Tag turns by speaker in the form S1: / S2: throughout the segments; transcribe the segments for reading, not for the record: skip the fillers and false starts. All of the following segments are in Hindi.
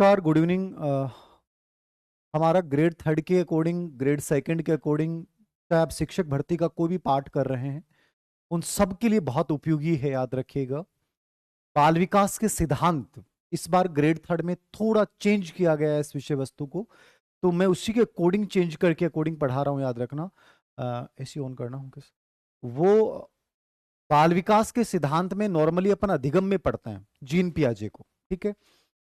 S1: नमस्कार, गुड इवनिंग। हमारा ग्रेड थर्ड के अकॉर्डिंग, ग्रेड सेकंड के अकॉर्डिंग, चाहे आप शिक्षक भर्ती का कोई भी पाठ कर रहे हैं, उन सब के लिए बहुत उपयोगी है। याद रखिएगा, बाल विकास के सिद्धांत इस बार ग्रेड थर्ड में थोड़ा चेंज किया गया है इस विषय वस्तु को, तो मैं उसी के अकॉर्डिंग चेंज करके अकॉर्डिंग पढ़ा रहा हूँ। याद रखना, ऐसी ऑन करना हूँ किस वो बाल विकास के सिद्धांत में नॉर्मली अपन अधिगम में पढ़ते हैं जीन पियाजे को, ठीक है।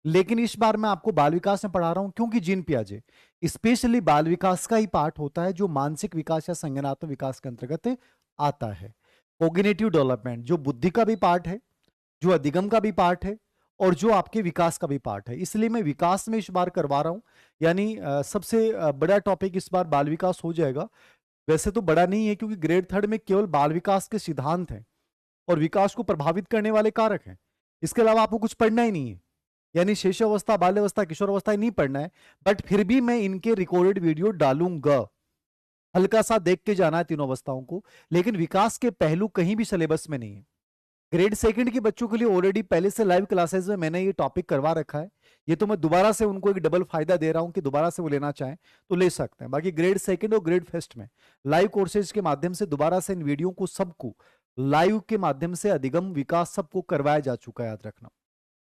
S1: लेकिन इस बार मैं आपको बाल विकास में पढ़ा रहा हूं, क्योंकि जीन पियाजे स्पेशली बाल विकास का ही पार्ट होता है जो मानसिक विकास या संज्ञानात्मक विकास के अंतर्गत आता है। कोग्निटिव डेवलपमेंट जो बुद्धि का भी पार्ट है, जो अधिगम का भी पार्ट है, और जो आपके विकास का भी पार्ट है। इसलिए मैं विकास में इस बार करवा रहा हूं, यानी सबसे बड़ा टॉपिक इस बार बाल विकास हो जाएगा। वैसे तो बड़ा नहीं है, क्योंकि ग्रेड थर्ड में केवल बाल विकास के सिद्धांत हैं और विकास को प्रभावित करने वाले कारक हैं। इसके अलावा आपको कुछ पढ़ना ही नहीं है, यानी शिशुअवस्था, बाल्यावस्था, किशोरावस्था नहीं पढ़ना है। बट फिर भी मैं इनके रिकॉर्डेड वीडियो डालूंगा, हल्का सा देख के जाना है तीनों अवस्थाओं को। लेकिन विकास के पहलू कहीं भी सिलेबस में नहीं है। ग्रेड सेकंड के बच्चों के लिए ऑलरेडी पहले से लाइव क्लासेस में मैंने ये टॉपिक करवा रखा है। ये तो मैं दोबारा से उनको एक डबल फायदा दे रहा हूं कि दोबारा से वो लेना चाहें तो ले सकते हैं। बाकी ग्रेड सेकंड और ग्रेड फर्स्ट में लाइव कोर्सेज के माध्यम से दोबारा से इन वीडियो को सबको लाइव के माध्यम से अधिगम विकास सबको करवाया जा चुका है। याद रखना।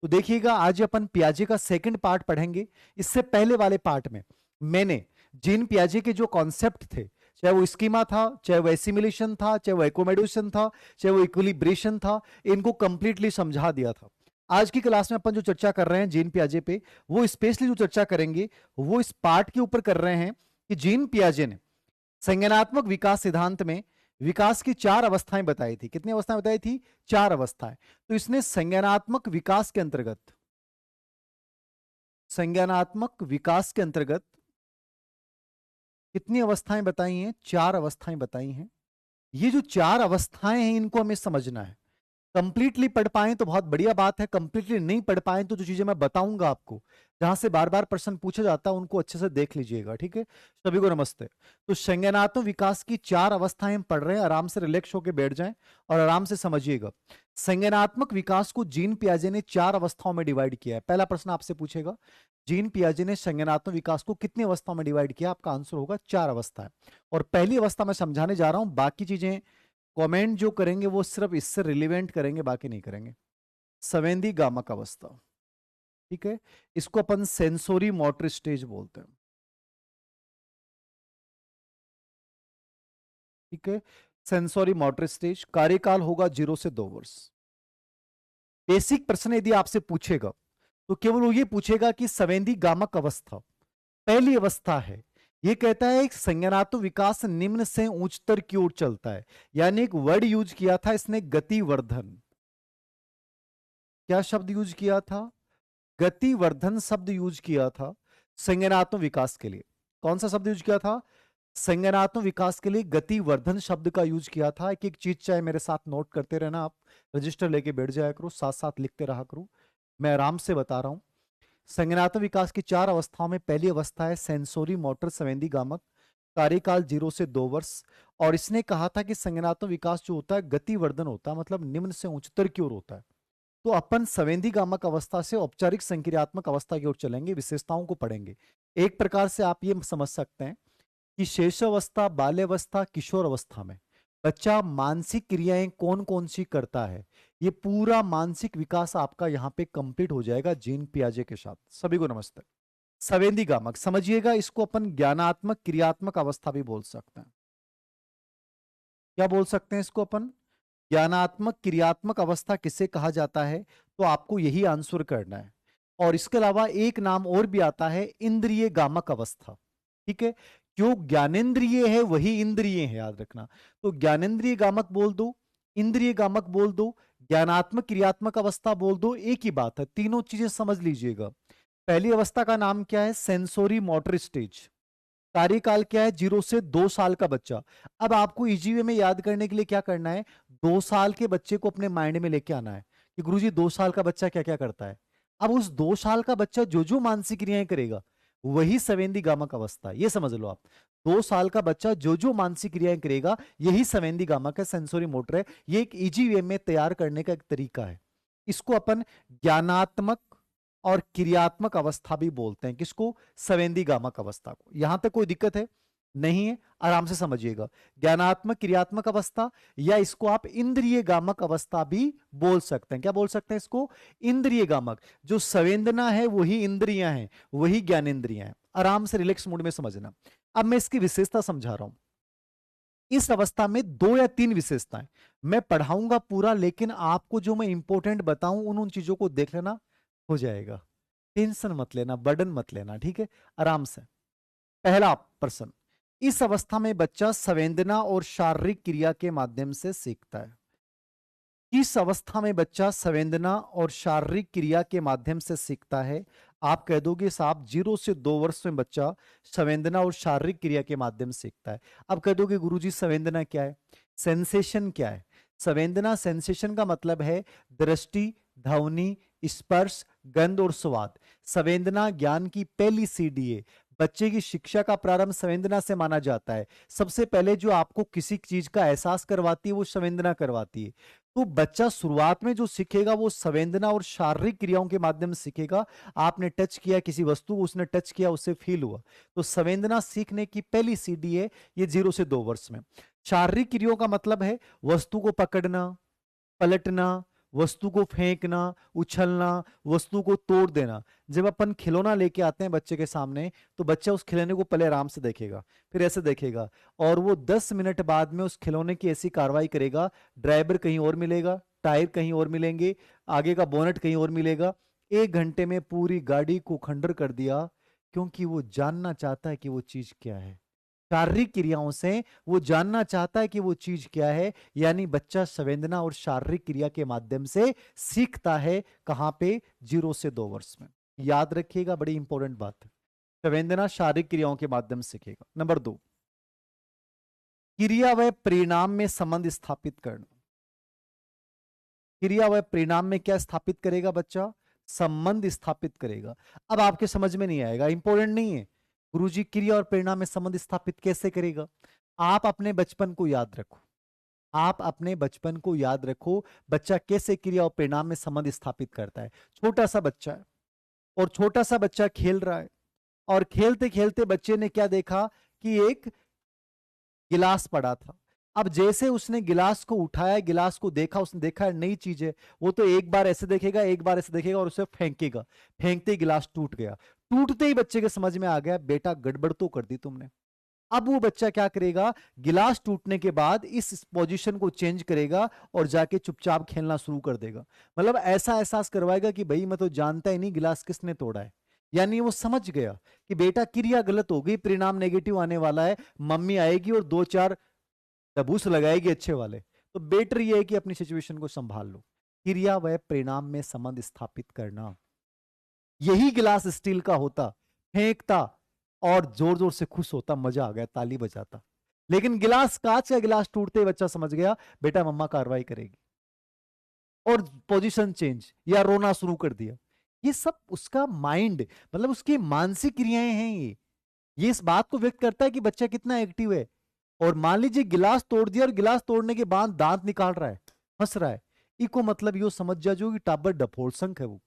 S1: तो देखिएगा, आज अपन पियाजे का सेकंड पार्ट पढ़ेंगे। इससे पहले वाले पार्ट में मैंने जीन पियाजे के जो कॉन्सेप्ट थे, चाहे वो स्कीमा था, चाहे वो एसिमिलेशन था, चाहे वो एकोमोडेशन था, चाहे वो इक्विलिब्रेशन था, इनको कंप्लीटली समझा दिया था। आज की क्लास में अपन जो चर्चा कर रहे हैं जीन पियाजे पे, वो स्पेशली जो चर्चा करेंगे वो इस पार्ट के ऊपर कर रहे हैं कि जीन पियाजे ने संज्ञानात्मक विकास सिद्धांत में विकास की 4 अवस्थाएं बताई थी। कितनी अवस्थाएं बताई थी? 4 अवस्थाएं। तो इसने संज्ञानात्मक विकास के अंतर्गत, संज्ञानात्मक विकास के अंतर्गत कितनी अवस्थाएं बताई हैं? 4 अवस्थाएं बताई हैं। ये जो 4 अवस्थाएं हैं, इनको हमें समझना है। कंप्लीटली पढ़ पाए तो बहुत बढ़िया बात है, कंप्लीटली नहीं पढ़ पाए तो जो चीजें मैं बताऊंगा आपको, जहां से बार बार प्रश्न पूछा जाता है, उनको अच्छे से देख लीजिएगा, ठीक है। सभी को नमस्ते। तो संज्ञानात्मक विकास की 4 अवस्थाएं हम पढ़ रहे हैं। आराम से रिलैक्स होकर बैठ जाएं और आराम से समझिएगा। संज्ञानात्मक विकास को जीन पियाजे ने 4 अवस्थाओं में डिवाइड किया है। पहला प्रश्न आपसे पूछेगा, जीन पियाजे ने संज्ञानात्मक विकास को कितनी अवस्थाओं में डिवाइड किया? आपका आंसर होगा 4 अवस्थाएं। और पहली अवस्था मैं समझाने जा रहा हूं, बाकी चीजें कमेंट जो करेंगे वो सिर्फ इससे रिलेवेंट करेंगे, बाकी नहीं करेंगे। संवेदी गामक अवस्था, ठीक है। इसको अपन सेंसोरी मोटर स्टेज बोलते हैं, ठीक है। सेंसोरी मोटर स्टेज, कार्यकाल होगा 0 से 2 वर्ष। बेसिक प्रश्न यदि आपसे पूछेगा तो केवल वो ये पूछेगा कि संवेदी गामक अवस्था पहली अवस्था है। ये कहता है एक संज्ञानात्मक विकास निम्न से उच्चतर की ओर चलता है। यानी एक वर्ड यूज किया था इसने, गतिवर्धन। क्या शब्द यूज किया था? गतिवर्धन शब्द यूज किया था संज्ञानात्मक विकास के लिए। कौन सा शब्द यूज किया था? संज्ञानात्मक विकास के लिए गतिवर्धन शब्द का यूज किया था। एक एक चीज चाहे मेरे साथ नोट करते रहना, आप रजिस्टर लेके बैठ जाया करो, साथ साथ लिखते रहा करो, मैं आराम से बता रहा हूं। संज्ञानात्मक विकास की 4 अवस्थाओं में पहली अवस्था है सेंसोरी मोटर संवेदी गामक, कार्यकाल 0 से 2 वर्ष। और इसने कहा था कि संज्ञानात्मक विकास जो होता है गतिवर्धन होता है, मतलब निम्न से उच्चतर की ओर होता है। तो अपन संवेदी गामक अवस्था से औपचारिक संक्रियात्मक अवस्था की ओर चलेंगे, विशेषताओं को पढ़ेंगे। एक प्रकार से आप ये समझ सकते हैं कि शेषावस्था, बाल्यावस्था, किशोर अवस्था में बच्चा मानसिक क्रियाएं कौन कौन सी करता है, ये पूरा मानसिक विकास आपका यहां पे कंप्लीट हो जाएगा जीन पियाजे के साथ। सभी को नमस्ते। संवेदी गामक समझिएगा, इसको अपन ज्ञानात्मक क्रियात्मक अवस्था भी बोल सकते हैं। क्या बोल सकते हैं इसको अपन? ज्ञानात्मक क्रियात्मक अवस्था किसे कहा जाता है? तो आपको यही आंसर करना है। और इसके अलावा एक नाम और भी आता है, इंद्रिय गामक अवस्था, ठीक है। जो ज्ञानेंद्रिय है वही इंद्रिय है, याद रखना। तो ज्ञानेंद्रिय गामक बोल दो, इंद्रिय गामक बोल दो, ज्ञानात्मक क्रियात्मक अवस्था बोल दो, एक ही बात है। तीनों चीजें समझ लीजिएगा। पहली अवस्था का नाम क्या है? Sensory motor stage. कार्यकाल क्या है? 0 से 2 साल का बच्चा। अब आपको इजी वे में याद करने के लिए क्या करना है? 2 साल के बच्चे को अपने माइंड में लेके आना है कि गुरुजी 2 साल का बच्चा क्या क्या करता है। अब उस 2 साल का बच्चा जो जो मानसिक क्रियाएं करेगा वही संवेदी गामक अवस्था है, ये समझ लो आप। 2 साल का बच्चा जो जो मानसिक क्रियाएं करेगा यही संवेदी गामक है, सेंसोरी मोटर है। ये एक इजी वे में तैयार करने का एक तरीका है। इसको अपन ज्ञानात्मक और क्रियात्मक अवस्था भी बोलते हैं। किसको? संवेदी गामक अवस्था को। यहां तक कोई दिक्कत है? नहीं है, आराम से समझिएगा। ज्ञानात्मक क्रियात्मक अवस्था, या इसको आप इंद्रिय गामक अवस्था भी बोल सकते हैं। क्या बोल सकते हैं इसको? इंद्रिय गामक। जो संवेदना है वही इंद्रियां हैं, वही ज्ञानेंद्रियां हैं। आराम से रिलैक्स मूड में समझना। अब मैं इसकी विशेषता समझा रहा हूं। इस अवस्था में 2 या 3 विशेषताएं मैं पढ़ाऊंगा पूरा, लेकिन आपको जो मैं इंपॉर्टेंट बताऊं उन चीजों को देख लेना, हो जाएगा। टेंशन मत लेना, बर्डन मत लेना, ठीक है? आराम से। पहला प्रश्न, इस अवस्था में बच्चा संवेदना और शारीरिक क्रिया के माध्यम से सीखता है। किस अवस्था में बच्चा संवेदना और शारीरिक क्रिया के माध्यम से सीखता है? आप कह दोगे साहब 0 से 2 वर्ष में बच्चा संवेदना और शारीरिक क्रिया के माध्यम से सीखता है। अब कह दोगे गुरुजी संवेदना क्या है, सेंसेशन क्या है? संवेदना, सेंसेशन का मतलब है दृष्टि, ध्वनि, स्पर्श, गंध और स्वाद। संवेदना ज्ञान की पहली सीढ़ी है। बच्चे की शिक्षा का प्रारंभ संवेदना से माना जाता है। सबसे पहले जो आपको किसी चीज का एहसास करवाती है वो संवेदना करवाती है। तो बच्चा शुरुआत में जो सीखेगा वो संवेदना और शारीरिक क्रियाओं के माध्यम से सीखेगा। आपने टच किया किसी वस्तु को, उसने टच किया, उससे फील हुआ। तो संवेदना सीखने की पहली सीढ़ी है ये 0 से 2 वर्ष में। शारीरिक क्रियाओं का मतलब है वस्तु को पकड़ना, पलटना, वस्तु को फेंकना, उछलना, वस्तु को तोड़ देना। जब अपन खिलौना लेके आते हैं बच्चे के सामने, तो बच्चा उस खिलौने को पहले आराम से देखेगा, फिर ऐसे देखेगा, और वो 10 मिनट बाद में उस खिलौने की ऐसी कार्रवाई करेगा, ड्राइवर कहीं और मिलेगा, टायर कहीं और मिलेंगे, आगे का बोनट कहीं और मिलेगा। 1 घंटे में पूरी गाड़ी को खंडर कर दिया, क्योंकि वो जानना चाहता है कि वो चीज क्या है। शारीरिक क्रियाओं से वो जानना चाहता है कि वो चीज क्या है। यानी बच्चा संवेदना और शारीरिक क्रिया के माध्यम से सीखता है। कहां पे? 0 से 2 वर्ष में। याद रखिएगा, बड़ी इंपॉर्टेंट बात है। संवेदना शारीरिक क्रियाओं के माध्यम से सीखेगा। नंबर 2, क्रिया व परिणाम में संबंध स्थापित करना। क्रिया व परिणाम में क्या स्थापित करेगा बच्चा? संबंध स्थापित करेगा। अब आपके समझ में नहीं आएगा, इंपॉर्टेंट नहीं है। गुरुजी क्रिया और परिणाम में संबंध स्थापित कैसे करेगा? आप अपने बचपन को याद रखो, आप अपने बचपन को याद रखो, बच्चा कैसे क्रिया और परिणाम में संबंध स्थापित करता है। छोटा सा बच्चा है, और छोटा सा बच्चा खेल रहा है, और खेलते खेलते बच्चे ने क्या देखा कि एक गिलास पड़ा था। अब जैसे उसने गिलास को उठाया, गिलास को देखा, उसने देखा नई चीज है, वो तो एक बार ऐसे देखेगा, एक बार ऐसे देखेगा, और उसे फेंकेगा। फेंकते ही गिलास टूट गया। टूटते ही बच्चे के समझ में आ गया, बेटा गड़बड़ तो कर दी तुमने। अब वो बच्चा क्या करेगा? गिलास टूटने के बाद इस पोजीशन को चेंज करेगा और जाके चुपचाप खेलना शुरू कर देगा। मतलब ऐसा एहसास करवाएगा कि भाई मैं तो जानता ही नहीं गिलास किसने तोड़ा है। यानी वो समझ गया कि बेटा क्रिया गलत हो गई, परिणाम नेगेटिव आने वाला है, मम्मी आएगी और 2-4 डबूस लगाएगी अच्छे वाले। तो बेटर ये है कि अपनी सिचुएशन को संभाल लो। क्रिया व परिणाम में संबंध स्थापित करना। यही गिलास स्टील का होता, फेंकता और जोर जोर से खुश होता, मजा आ गया, ताली बजाता। लेकिन गिलास, कांच का गिलास टूटते ही बच्चा समझ गया बेटा मम्मा कार्रवाई करेगी, और पोजीशन चेंज या रोना शुरू कर दिया। ये सब उसका माइंड, मतलब उसकी मानसिक क्रियाएं हैं। ये इस बात को व्यक्त करता है कि बच्चा कितना एक्टिव है। और मान लीजिए गिलास तोड़ दिया, और गिलास तोड़ने के बाद दांत निकाल रहा है, हंस रहा है, इको मतलब यो समझ जा जो कि टाबर डफोड़ संख है वो।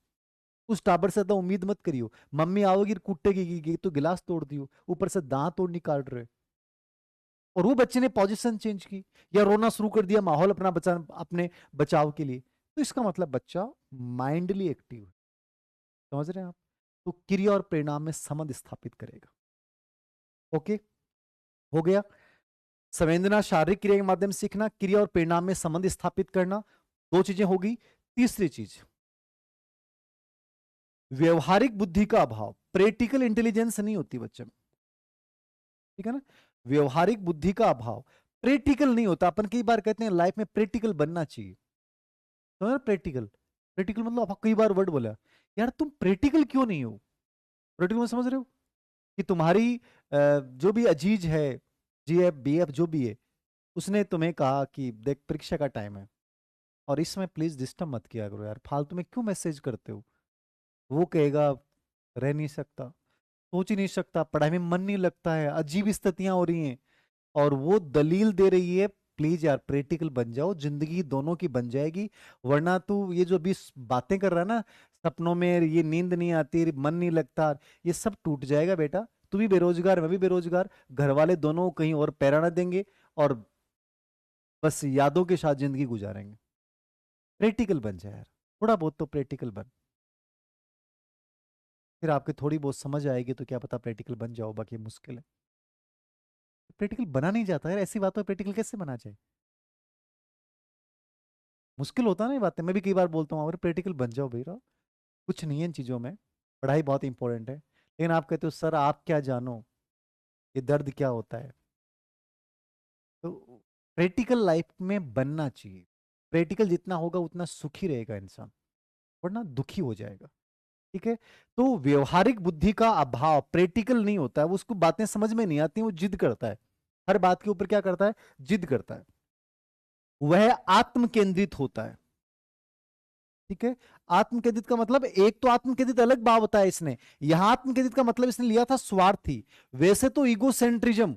S1: उस टाबर से ज्यादा उम्मीद मत करियो, मम्मी आओगी कुट्टेगी की तो गिलास तोड़ दियो, ऊपर से दांत और निकाल रहे। और वो बच्चे ने पोजीशन चेंज की या रोना शुरू कर दिया, माहौल अपना अपने बचाव के लिए। तो इसका मतलब बच्चा माइंडली एक्टिव है। समझ रहे हैं आप? तो क्रिया और परिणाम में संबंध स्थापित करेगा। ओके, हो गया। संवेदना शारीरिक क्रिया के माध्यम से सीखना, क्रिया और परिणाम में संबंध स्थापित करना, 2 चीजें होगी। तीसरी चीज, व्यवहारिक बुद्धि का अभाव। प्रैक्टिकल इंटेलिजेंस नहीं होती बच्चे में, ठीक है ना? व्यवहारिक बुद्धि का अभाव, प्रैक्टिकल नहीं होता। अपन कई बार कहते हैं लाइफ में प्रैक्टिकल बनना चाहिए। तो प्रैक्टिकल, प्रैक्टिकल मतलब आप कई बार वर्ड बोला, यार तुम प्रैक्टिकल क्यों नहीं हो? प्रैक्टिकल में समझ रहे हो कि तुम्हारी जो भी अजीज है, जीएफ बीएफ जो भी है, उसने तुम्हें कहा कि देख परीक्षा का टाइम है, और इसमें प्लीज डिस्टर्ब मत किया करो यार, फालतू में क्यों मैसेज करते हो। वो कहेगा रह नहीं सकता, सोच ही नहीं सकता, पढ़ाई में मन नहीं लगता है, अजीब स्थितियां हो रही हैं। और वो दलील दे रही है प्लीज यार प्रैक्टिकल बन जाओ, जिंदगी दोनों की बन जाएगी। वरना तू ये जो अभी बातें कर रहा है ना, सपनों में ये नींद नहीं आती, मन नहीं लगता, ये सब टूट जाएगा बेटा। तू भी बेरोजगार, मैं भी बेरोजगार, घर वाले दोनों कहीं और पैरा ना देंगे, और बस यादों के साथ जिंदगी गुजारेंगे। प्रैक्टिकल बन जाए यार, थोड़ा बहुत तो प्रैक्टिकल बन। फिर आपके थोड़ी बहुत समझ आएगी तो क्या पता प्रैक्टिकल बन जाओ, बाकी मुश्किल है। प्रैक्टिकल बना नहीं जाता यार, ऐसी बातों में प्रैक्टिकल कैसे बना जाए? मुश्किल होता है ना ये बातें। मैं भी कई बार बोलता हूँ, अरे प्रैक्टिकल बन जाओ भैया, कुछ नहीं है इन चीज़ों में, पढ़ाई बहुत इंपॉर्टेंट है। लेकिन आप कहते हो सर आप क्या जानो ये दर्द क्या होता है। तो प्रैक्टिकल लाइफ में बनना चाहिए। प्रैक्टिकल जितना होगा उतना सुखी रहेगा इंसान, वरना दुखी हो जाएगा। ठीक है। तो व्यवहारिक बुद्धि का अभाव, प्रैक्टिकल नहीं होता है, वो उसको बातें समझ में नहीं आती, वो जिद करता है, हर बात के ऊपर क्या करता है, जिद करता है। वह आत्म केंद्रित होता है। ठीक है। आत्म केंद्रित का मतलब, एक तो आत्म केंद्रित अलग भाव बताया इसने, यहां आत्म केंद्रित का मतलब इसने लिया था स्वार्थी। वैसे तो ईगोसेंट्रिज्म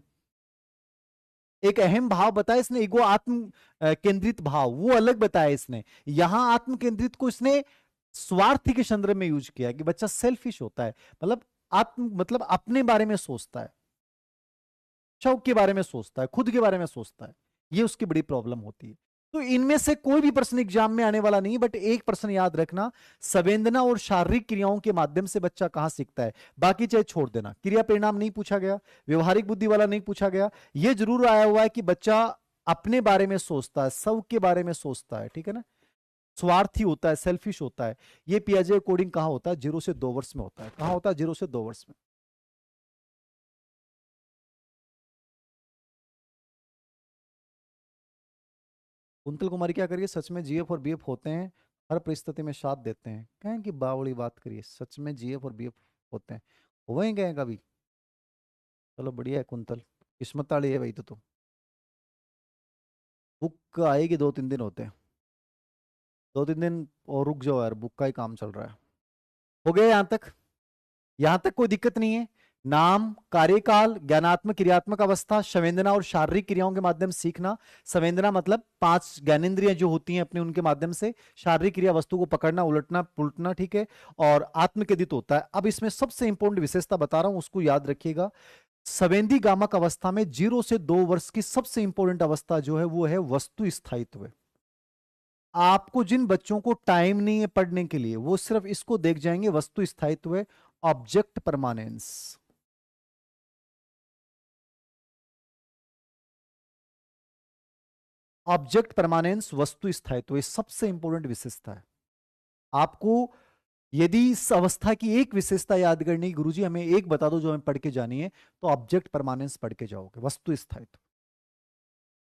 S1: एक अहम भाव बताया इसने, ईगो आत्म केंद्रित भाव वो अलग बताया इसने। यहां आत्म केंद्रित को इसने स्वार्थी के संदर्भ में यूज किया कि बच्चा सेल्फिश होता है, मतलब आत्म मतलब अपने बारे में सोचता है, शौक के बारे में सोचता है, खुद के बारे में सोचता है। ये उसकी बड़ी प्रॉब्लम होती है। तो इनमें से कोई भी प्रश्न एग्जाम में आने वाला नहीं, बट एक प्रश्न याद रखना, संवेदना और शारीरिक क्रियाओं के माध्यम से बच्चा कहां सीखता है, बाकी चाहे छोड़ देना, क्रिया परिणाम नहीं पूछा गया, व्यवहारिक बुद्धि वाला नहीं पूछा गया। यह जरूर आया हुआ है कि बच्चा अपने बारे में सोचता है, सब के बारे में सोचता है, ठीक है ना, स्वार्थी होता है, सेल्फिश होता है। ये पियाजे अकॉर्डिंग कहां होता है, 0 से 2 वर्ष में होता है। कहां होता है, 0 से 2 वर्ष में। कुंतल कुमारी क्या करिए, सच में जीएफ और बीएफ होते हैं, हर परिस्थिति में साथ देते हैं। कहें कि बावड़ी बात करिए, सच में जीएफ और बीएफ होते हैं, हुए गए कभी? चलो बढ़िया है कुंतल, किस्मत वाली है भाई। तो बुक आएगी, 2-3 दिन होते हैं, 2-3 दिन और रुक जाओ यार, बुक का ही काम चल रहा है। हो गया यहाँ तक? यहां तक कोई दिक्कत नहीं है। नाम, कार्यकाल, ज्ञानात्मक क्रियात्मक अवस्था, संवेदना और शारीरिक क्रियाओं के माध्यम से सीखना। संवेदना मतलब 5 ज्ञानेंद्रियां जो होती हैं अपने, उनके माध्यम से। शारीरिक क्रिया वस्तु को पकड़ना, उलटना पुलटना, ठीक है। और आत्मकेंद्रित होता है। अब इसमें सबसे इंपॉर्टेंट विशेषता बता रहा हूं, उसको याद रखिएगा। संवेदी गामक अवस्था में 0 से 2 वर्ष की सबसे इंपॉर्टेंट अवस्था जो है वो है वस्तु स्थायित्व। आपको जिन बच्चों को टाइम नहीं है पढ़ने के लिए, वो सिर्फ इसको देख जाएंगे, वस्तु स्थायित्व, ऑब्जेक्ट परमानेंस। ऑब्जेक्ट परमानेंस, वस्तु स्थायित्व, ये सबसे इंपॉर्टेंट विशेषता है। आपको यदि इस अवस्था की एक विशेषता याद करनी, गुरुजी हमें एक बता दो जो हमें पढ़ के जानी है, तो ऑब्जेक्ट परमानेंस पढ़ के जाओगे, वस्तु स्थायित्व।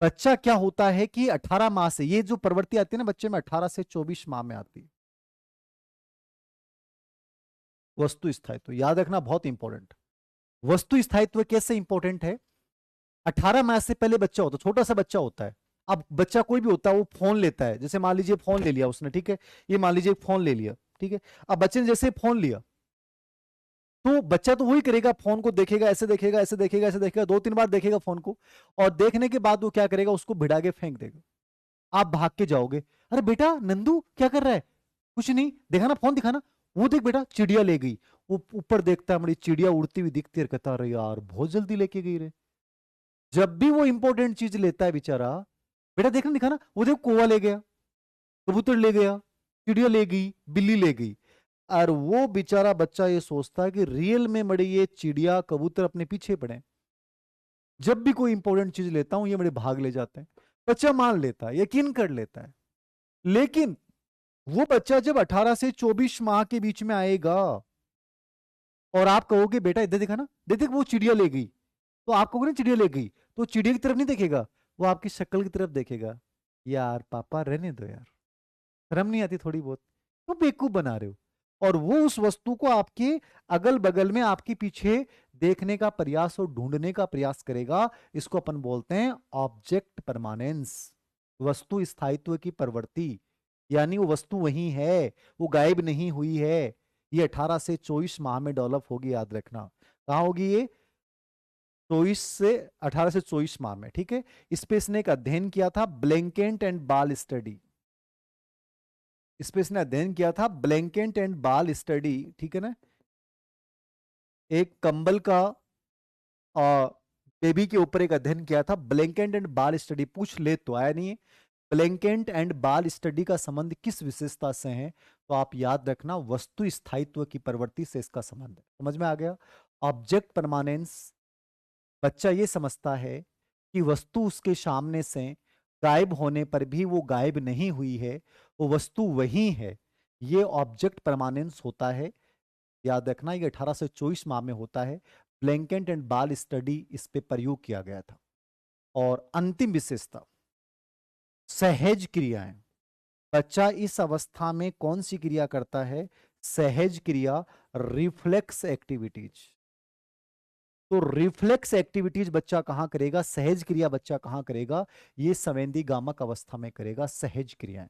S1: बच्चा क्या होता है कि 18 माह से, ये जो प्रवृत्ति आती है ना बच्चे में, 18 से 24 माह में आती है वस्तु स्थायित्व। याद रखना बहुत इंपॉर्टेंट। वस्तु स्थायित्व कैसे इंपॉर्टेंट है? 18 माह से पहले बच्चा होता है, छोटा सा बच्चा होता है। अब बच्चा कोई भी होता है, वो फोन लेता है, जैसे मान लीजिए फोन ले लिया उसने, ठीक है, ये मान लीजिए फोन ले लिया, ठीक है। अब बच्चे ने जैसे फोन लिया, तो बच्चा तो वही करेगा, फोन को देखेगा, ऐसे देखेगा, ऐसे देखेगा, ऐसे देखेगा, 2-3 बार देखेगा फोन को, और देखने के बाद वो क्या करेगा, उसको भिड़ा के फेंक देगा। आप भाग के जाओगे, अरे बेटा नंदू क्या कर रहा है? कुछ नहीं, देखा ना, फोन दिखाना। वो देख बेटा चिड़िया ले गई। वो ऊपर देखता है, बड़ी चिड़िया उड़ती हुई दिखती है, कहता अरे यार बहुत जल्दी लेके गई रे। जब भी वो इंपॉर्टेंट चीज लेता है बेचारा, बेटा देखना दिखाना, वो देखो कौवा ले गया, कबूतर ले गया, चिड़िया ले गई, बिल्ली ले गई। और वो बेचारा बच्चा ये सोचता है कि रियल में बड़े ये चिड़िया कबूतर अपने पीछे पड़े, जब भी कोई इंपॉर्टेंट चीज लेता हूं ये बड़े भाग ले जाते हैं। बच्चा मान लेता है, यकीन कर लेता है। लेकिन वो बच्चा जब 18 से 24 माह के बीच में आएगा, और आप कहोगे बेटा इधर देखा ना, देख देख वो चिड़िया ले गई, तो आप कहोगे ना चिड़िया ले गई, तो चिड़िया की तरफ नहीं देखेगा, वो आपकी शक्ल की तरफ देखेगा। यार पापा रहने दो यार, शर्म नहीं आती थोड़ी बहुत, तो बेवकूफ बना रहे हो। और वो उस वस्तु को आपके अगल बगल में, आपके पीछे देखने का प्रयास और ढूंढने का प्रयास करेगा। इसको अपन बोलते हैं ऑब्जेक्ट परमानेंस, वस्तु स्थायित्व की प्रवृत्ति। यानी वो वस्तु वही है, वो गायब नहीं हुई है। ये 18 से 24 माह में डेवलप होगी, याद रखना। कहाँ होगी ये? 24 से 18 से 24 माह में, ठीक है। इस पे इसने एक अध्ययन किया था, ब्लैंकेट एंड बाल स्टडी। इस पे इसने अध्ययन किया था ब्लैंकेट एंड बाल स्टडी, ठीक है ना। एक कंबल का बेबी के ऊपर एक अध्ययन किया था, ब्लैंकेट एंड बाल स्टडी। पूछ ले तो आया नहीं है। ब्लैंकेट एंड बाल स्टडी का संबंध किस विशेषता से है? तो आप याद रखना, वस्तु स्थायित्व की प्रवृत्ति से इसका संबंध है। समझ में आ गया? ऑब्जेक्ट परमानेंस, बच्चा ये समझता है कि वस्तु उसके सामने से गायब होने पर भी वो गायब नहीं हुई है, वो वस्तु वही है। ये ऑब्जेक्ट परमानेंस होता है। याद रखना, ये 1824 माह में होता है। ब्लैंकेट एंड बाल स्टडी इस पे प्रयोग किया गया था। और अंतिम विशेषता, सहज क्रियाएं। बच्चा इस अवस्था में कौन सी क्रिया करता है? सहज क्रिया, रिफ्लेक्स एक्टिविटीज। तो रिफ्लेक्स एक्टिविटीज बच्चा कहां करेगा? सहज क्रिया बच्चा कहां करेगा? ये संवेदी गामक अवस्था में करेगा सहज क्रियाएं।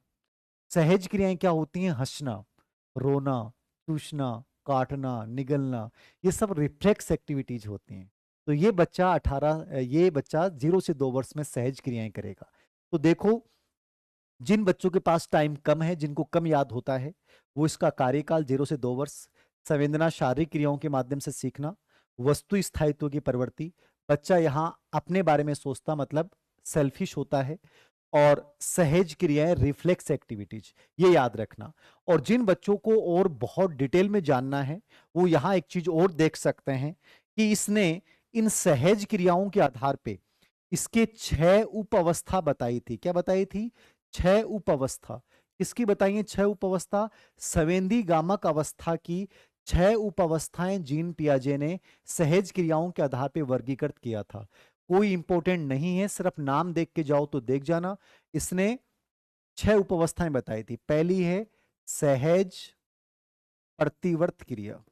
S1: सहज क्रियाएं क्या होती हैं? हंसना, रोना, चूसना, काटना, निगलना, ये सब रिफ्लेक्स एक्टिविटीज होती हैं। तो ये बच्चा 0 से 2 वर्ष में सहज क्रियाएं करेगा। तो देखो, जिन बच्चों के पास टाइम कम है, जिनको कम याद होता है, वो इसका कार्यकाल 0 से 2 वर्ष। संवेदना शारीरिक क्रियाओं के माध्यम से सीखना, वस्तु स्थायित्व की प्रवृत्ति, बच्चा यहाँ अपने बारे में सोचता, मतलब सेल्फिश होता है। और सहज क्रियाएं, रिफ्लेक्स एक्टिविटीज, ये याद रखना। और जिन बच्चों को और बहुत डिटेल में जानना है, वो यहाँ एक चीज और देख सकते हैं कि इसने इन सहज क्रियाओं के आधार पे इसके 6 उप अवस्था बताई थी। क्या बताई थी? 6 उप अवस्था। किसकी बताई है 6 उप अवस्था? संवेदी गामक अवस्था की 6 उप अवस्थाएं जीन पियाजे ने सहज क्रियाओं के आधार पर वर्गीकृत किया था। कोई इंपॉर्टेंट नहीं है, सिर्फ नाम देख के जाओ तो देख जाना। इसने 6 उप अवस्थाएं बताई थी। पहली है सहज प्रतिवर्त क्रिया।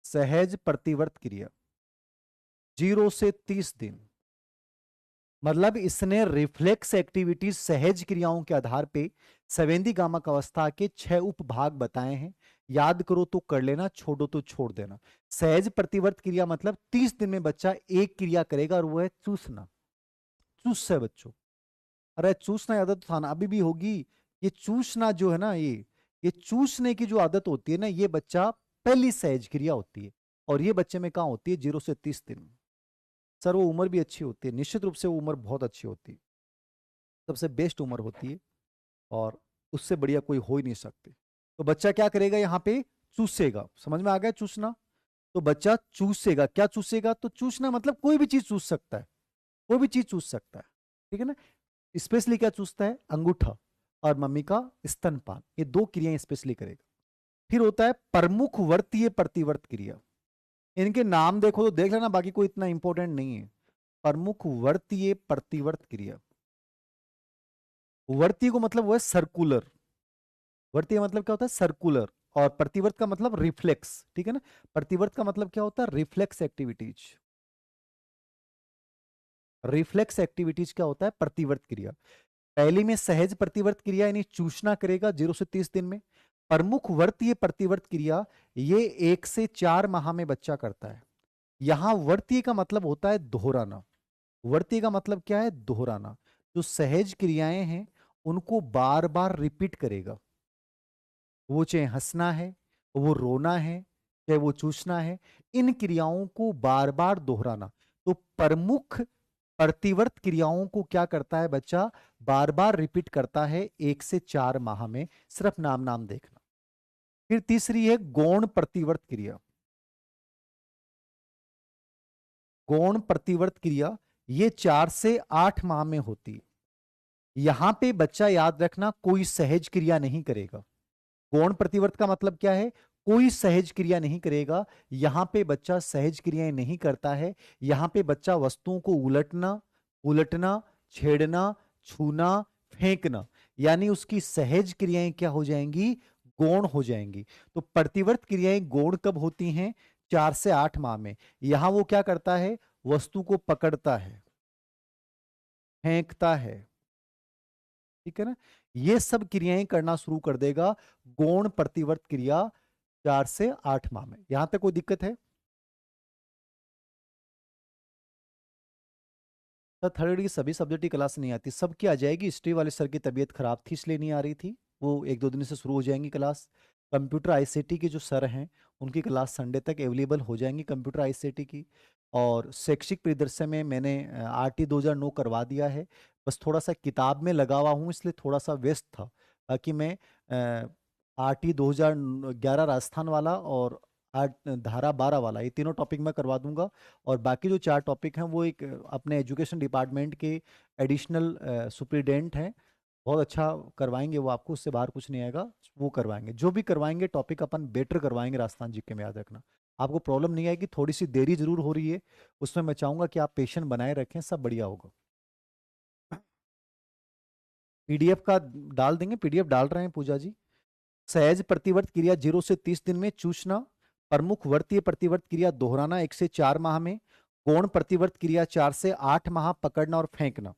S1: सहज प्रतिवर्त क्रिया 0 से 30 दिन, मतलब इसने रिफ्लेक्स एक्टिविटीज सहज क्रियाओं के आधार पे संवेदी गामक अवस्था के 6 उपभाग बताए हैं। याद करो तो कर लेना, छोड़ो तो छोड़ देना। सहज प्रतिवर्त क्रिया मतलब 30 दिन में बच्चा एक क्रिया करेगा, और वो है चूसना। चूस है बच्चों, अरे चूसना आदत तो था ना, अभी भी होगी। ये चूसना जो है ना, ये चूसने की जो आदत होती है ना, ये बच्चा पहली सहज क्रिया होती है। और ये बच्चे में कहाँ होती है? 0 से 30 दिन। सर वो उम्र भी अच्छी होती है, निश्चित रूप से वो उम्र बहुत अच्छी होती है, सबसे बेस्ट उम्र होती है। और उससे बढ़िया कोई हो ही नहीं सकती। तो बच्चा क्या करेगा यहाँ पे? चूसेगा। समझ में आ गया चूसना? तो बच्चा चूसेगा। क्या चूसेगा? तो चूसना मतलब कोई भी चीज चूस सकता है, कोई भी चीज चूस सकता है, ठीक है ना। स्पेशली क्या चूसता है? अंगूठा और मम्मी का स्तनपान, ये 2 क्रियाएं स्पेशली करेगा। फिर होता है प्रमुख वर्तीय प्रतिवर्त क्रिया। इनके नाम देखो तो देख लेना, बाकी कोई इतना इंपॉर्टेंट नहीं है। प्रमुख वर्तीय प्रतिवर्त क्रिया, वर्तीय को मतलब वो है सर्कुलर। वर्तीय मतलब क्या होता है? सर्कुलर। और प्रतिवर्त का मतलब रिफ्लेक्स, ठीक है ना। प्रतिवर्त का मतलब क्या होता है? Reflex activities. रिफ्लेक्स एक्टिविटीज क्या होता है? प्रतिवर्त क्रिया। पहली में सहज प्रतिवर्त क्रिया यानी चूसना करेगा 0 से 30 दिन में। प्रमुख वर्तीय प्रतिवर्त क्रिया ये 1 से 4 माह में बच्चा करता है। यहां वर्तीय का मतलब होता है दोहराना। वर्तीय का मतलब क्या है? दोहराना। जो सहज क्रियाएं हैं उनको बार बार रिपीट करेगा। वो चाहे हंसना है, वो रोना है, चाहे वो चूसना है, इन क्रियाओं को बार बार दोहराना। तो प्रमुख प्रतिवर्त क्रियाओं को क्या करता है बच्चा? बार बार रिपीट करता है 1 से 4 माह में। सिर्फ नाम नाम देखना। फिर तीसरी है गौण प्रतिवर्त क्रिया। गौण प्रतिवर्त क्रिया ये 4 से 8 माह में होती है। यहां पे बच्चा याद रखना, कोई सहज क्रिया नहीं करेगा। गौण प्रतिवर्त का मतलब क्या है? कोई सहज क्रिया नहीं करेगा। यहां पे बच्चा सहज क्रियाएं नहीं करता है। यहां पे बच्चा वस्तुओं को उलटना, उलटना, छेड़ना, छूना, फेंकना, यानी उसकी सहज क्रियाएं क्या हो जाएंगी? गौण हो जाएंगी। तो प्रतिवर्त क्रियाएं गौण कब होती हैं? 4 से 8 माह में। यहां वो क्या करता है? वस्तु को पकड़ता है, फेंकता है, ठीक है ना। ये सब क्रियाएं करना शुरू कर देगा गौण प्रतिवर्त क्रिया 4 से 8 माह में। यहां तक कोई दिक्कत है? सर थर्ड ग्रेड की सभी सब्जेक्ट की क्लास नहीं आती, सबकी आ जाएगी। हिस्ट्री वाले सर की तबीयत खराब थी इसलिए नहीं आ रही थी, वो एक दो दिन से शुरू हो जाएंगी क्लास। कंप्यूटर आईसीटी के जो सर हैं उनकी क्लास संडे तक अवेलेबल हो जाएंगी कंप्यूटर आईसीटी की। और शैक्षिक परिदृश्य में मैंने आरटी 2009 करवा दिया है, बस थोड़ा सा किताब में लगा हुआ हूँ इसलिए थोड़ा सा व्यस्त था। बाकी मैं आरटी 2011 राजस्थान वाला और आर्ट धारा 12 वाला ये तीनों टॉपिक मैं करवा दूंगा। और बाकी जो 4 टॉपिक हैं वो एक अपने एजुकेशन डिपार्टमेंट के एडिशनल सुप्रिटेंडेंट हैं, बहुत अच्छा करवाएंगे वो आपको, उससे बाहर कुछ नहीं आएगा। वो करवाएंगे, जो भी करवाएंगे टॉपिक अपन बेटर करवाएंगे राजस्थान जीके में, याद रखना। आपको प्रॉब्लम नहीं आएगी, थोड़ी सी देरी जरूर हो रही है उसमें, मैं चाहूंगा कि आप पेशेंट बनाए रखें, सब बढ़िया होगा। पीडीएफ का डाल देंगे, पीडीएफ डाल रहे हैं पूजा जी। सहज प्रतिवर्त क्रिया 0 से 30 दिन में चूसना, प्रमुख वर्तीय प्रतिवर्त क्रिया दोहराना 1 से 4 माह में, गौण प्रतिवर्त क्रिया 4 से 8 माह पकड़ना और फेंकना।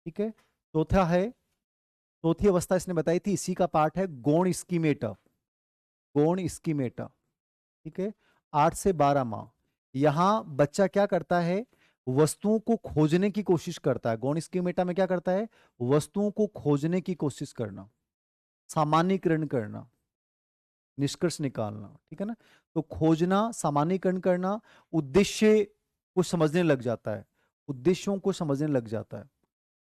S1: ठीक है। चौथा है, चौथी अवस्था इसने बताई थी, इसी का पार्ट है गौण स्कीमेटा, गौण स्कीमेटा। ठीक है। 8 से 12 माह, यहां बच्चा क्या करता है, वस्तुओं को खोजने की कोशिश करता है। गौण स्कीमेटा में क्या करता है, वस्तुओं को खोजने की कोशिश करना, सामान्यीकरण करना, निष्कर्ष निकालना। ठीक है ना। तो खोजना, सामान्यीकरण करना, उद्देश्य को समझने लग जाता है, उद्देश्यों को समझने लग जाता है,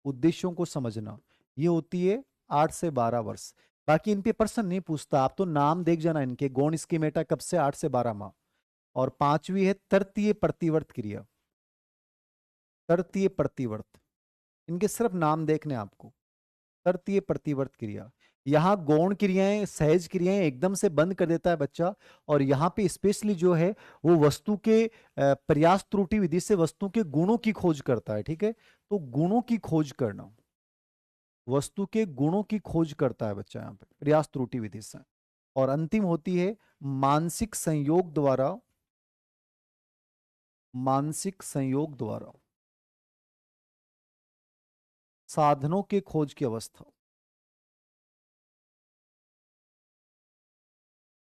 S1: उद्देश्यों को समझना, ये होती है 8 से 12 वर्ष। बाकी इन पे प्रश्न नहीं पूछता, आप तो नाम देख जाना इनके, गौण स्कीमेटा कब से 8 से 12 माह। और पांचवी है तृतीय प्रतिवर्त क्रिया, तृतीय प्रतिवर्त, इनके सिर्फ नाम देखने आपको। तृतीय प्रतिवर्त क्रिया, यहाँ गौण क्रियाएं, सहज क्रियाएं एकदम से बंद कर देता है बच्चा। और यहाँ पे स्पेशली जो है वो वस्तु के प्रयास त्रुटि विधि से वस्तु के गुणों की खोज करता है। ठीक है। तो गुणों की खोज करना, वस्तु के गुणों की खोज करता है बच्चा यहाँ पे प्रयास त्रुटि विधि से। और अंतिम होती है मानसिक संयोग द्वारा, मानसिक संयोग द्वारा साधनों के खोज की अवस्था,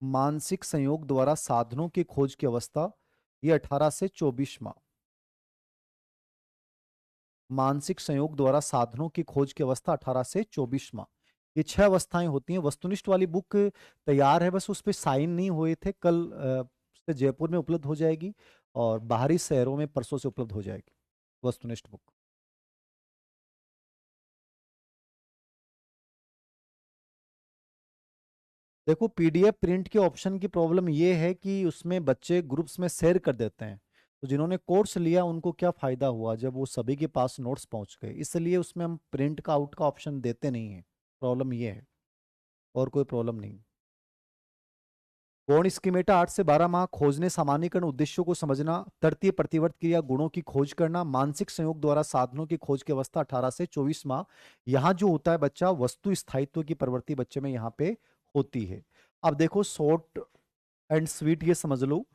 S1: मानसिक संयोग द्वारा साधनों की खोज की अवस्था, ये 18 से 24 माह। मानसिक संयोग द्वारा साधनों की खोज की अवस्था 18 से 24 माह। ये 6 अवस्थाएं होती हैं। वस्तुनिष्ठ वाली बुक तैयार है, बस उस पर साइन नहीं हुए थे, कल से जयपुर में उपलब्ध हो जाएगी और बाहरी शहरों में परसों से उपलब्ध हो जाएगी वस्तुनिष्ठ बुक। देखो पीडीएफ प्रिंट के ऑप्शन की प्रॉब्लम ये है कि उसमें बच्चे ग्रुप्स में शेयर कर देते हैं, तो जिन्होंने कोर्स लिया उनको क्या फायदा हुआ जब वो सभी के पास नोट्स पहुंच गए, इसलिए उसमें हम प्रिंट का आउट का ऑप्शन देते नहीं है। प्रॉब्लम ये है, और कोई प्रॉब्लम नहीं। गौण स्कीमेटा 8 से 12 माह, खोजने, सामान्यीकरण, उद्देश्यों को समझना, तृतीय प्रतिवर्त क्रिया, गुणों की खोज करना, मानसिक संयोग द्वारा साधनों की खोज की अवस्था 18 से 24 माह। यहाँ जो होता है बच्चा, वस्तु स्थायित्व की प्रवृत्ति बच्चे में यहाँ पे होती है। अब देखो शॉर्ट एंड स्वीट ये समझ लो,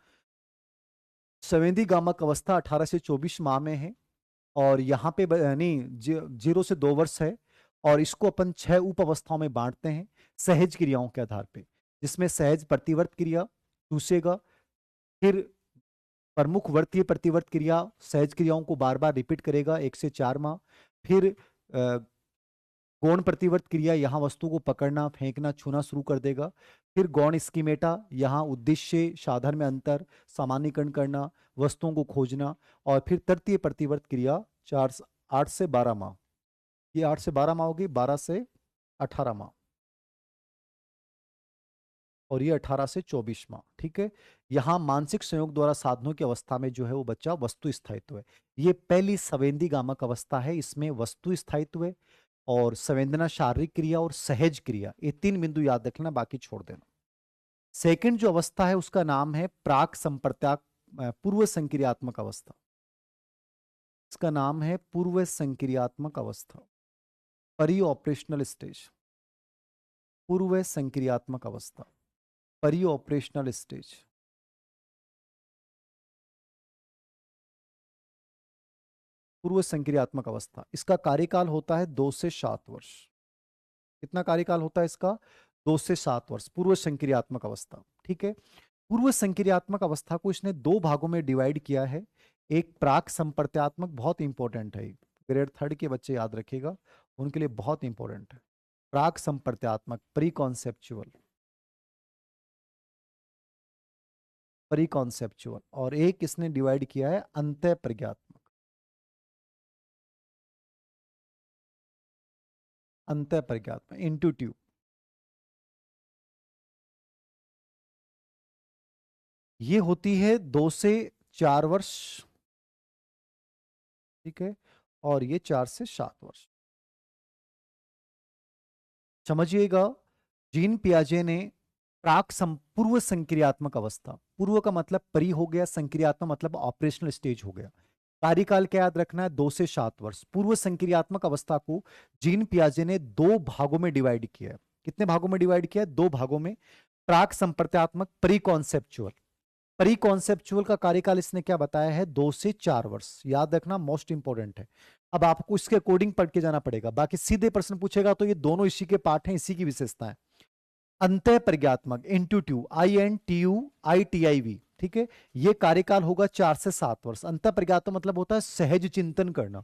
S1: संवेदी गामक अवस्था 18 से 24 माह में है। और यहाँ पे यानी 0 से 2 वर्ष है। और इसको अपन 6 उप अवस्थाओं में बांटते हैं सहज क्रियाओं के आधार पे, जिसमें सहज प्रतिवर्त क्रिया चूसेगा, फिर प्रमुख वर्तीय प्रतिवर्त क्रिया सहज क्रियाओं को बार बार रिपीट करेगा 1 से 4 माह, फिर गौण प्रतिवर्त क्रिया यहाँ वस्तु को पकड़ना, फेंकना, छूना शुरू कर देगा, फिर गौण स्कीमेटा यहाँ उद्देश्य साधन में अंतर, सामान्यीकरण करना, वस्तुओं को खोजना, और फिर तृतीय प्रतिवर्त क्रिया 8 से 12 माह। ये 8 से 12 माह होगी, 12 से 18 माह, और ये 18 से 24 माह। ठीक है। यहाँ मानसिक संयोग द्वारा साधनों की अवस्था में जो है वो बच्चा वस्तु स्थायित्व है। ये पहली संवेदी गामक अवस्था है, इसमें वस्तु स्थायित्व है और संवेदना, शारीरिक क्रिया और सहज क्रिया, ये 3 बिंदु याद रखना, बाकी छोड़ देना। सेकंड जो अवस्था है उसका नाम है प्राक संप्रत्याक, पूर्व संक्रियात्मक अवस्था। इसका नाम है पूर्व संक्रियात्मक अवस्था, परी ऑपरेशनल स्टेज, पूर्व संक्रियात्मक अवस्था, परी ऑपरेशनल स्टेज। पूर्व संक्रियात्मक अवस्था, इसका कार्यकाल होता है 2 से 7 वर्ष। कितना कार्यकाल होता है इसका? 2 से 7 वर्ष, पूर्व संक्रियात्मक अवस्था। ठीक है। पूर्व संक्रियात्मक अवस्था को इसने 2 भागों में डिवाइड किया है। एक प्राक संप्रत्यात्मक, बहुत इंपॉर्टेंट है, ग्रेड थर्ड के बच्चे याद रखिएगा, उनके लिए बहुत इंपॉर्टेंट है। प्राक संप्रत्यात्मक, प्री कॉन्सेप्चुअल, प्री कॉन्सेप्चुअल, और एक इसने डिवाइड किया है अंतः प्रज्ञात्मक। अंतः प्रज्ञात्मक इंट्यूटिव। ये होती है 2 से 4 वर्ष, ठीक है, और ये 4 से 7 वर्ष। समझिएगा, जीन पियाजे ने पूर्व संक्रियात्मक अवस्था, पूर्व का मतलब परी हो गया, संक्रियात्मक मतलब ऑपरेशनल स्टेज हो गया। कार्यकाल क्या याद रखना है, 2 से 7 वर्ष। पूर्व संक्रियात्मक अवस्था को जीन पियाजे ने 2 भागों में डिवाइड किया है। कितने भागों में डिवाइड किया है, 2 भागों में। प्राक संप्रत्यात्मक, प्री कॉन्सेप्चुअल। प्री कॉन्सेप्चुअल का कार्यकाल इसने क्या बताया है, 2 से 4 वर्ष। याद रखना, मोस्ट इंपॉर्टेंट है। अब आपको इसके अकॉर्डिंग पढ़ के जाना पड़ेगा, बाकी सीधे प्रश्न पूछेगा तो ये दोनों इसी के पार्ट हैं, इसी की विशेषता है। अंतः प्रज्ञात्मक, इंट्यूटिव, INTUITIV, ठीक है, ये कार्यकाल होगा 4 से 7 वर्ष। अंतः प्रज्ञात्मक मतलब होता है सहज चिंतन करना,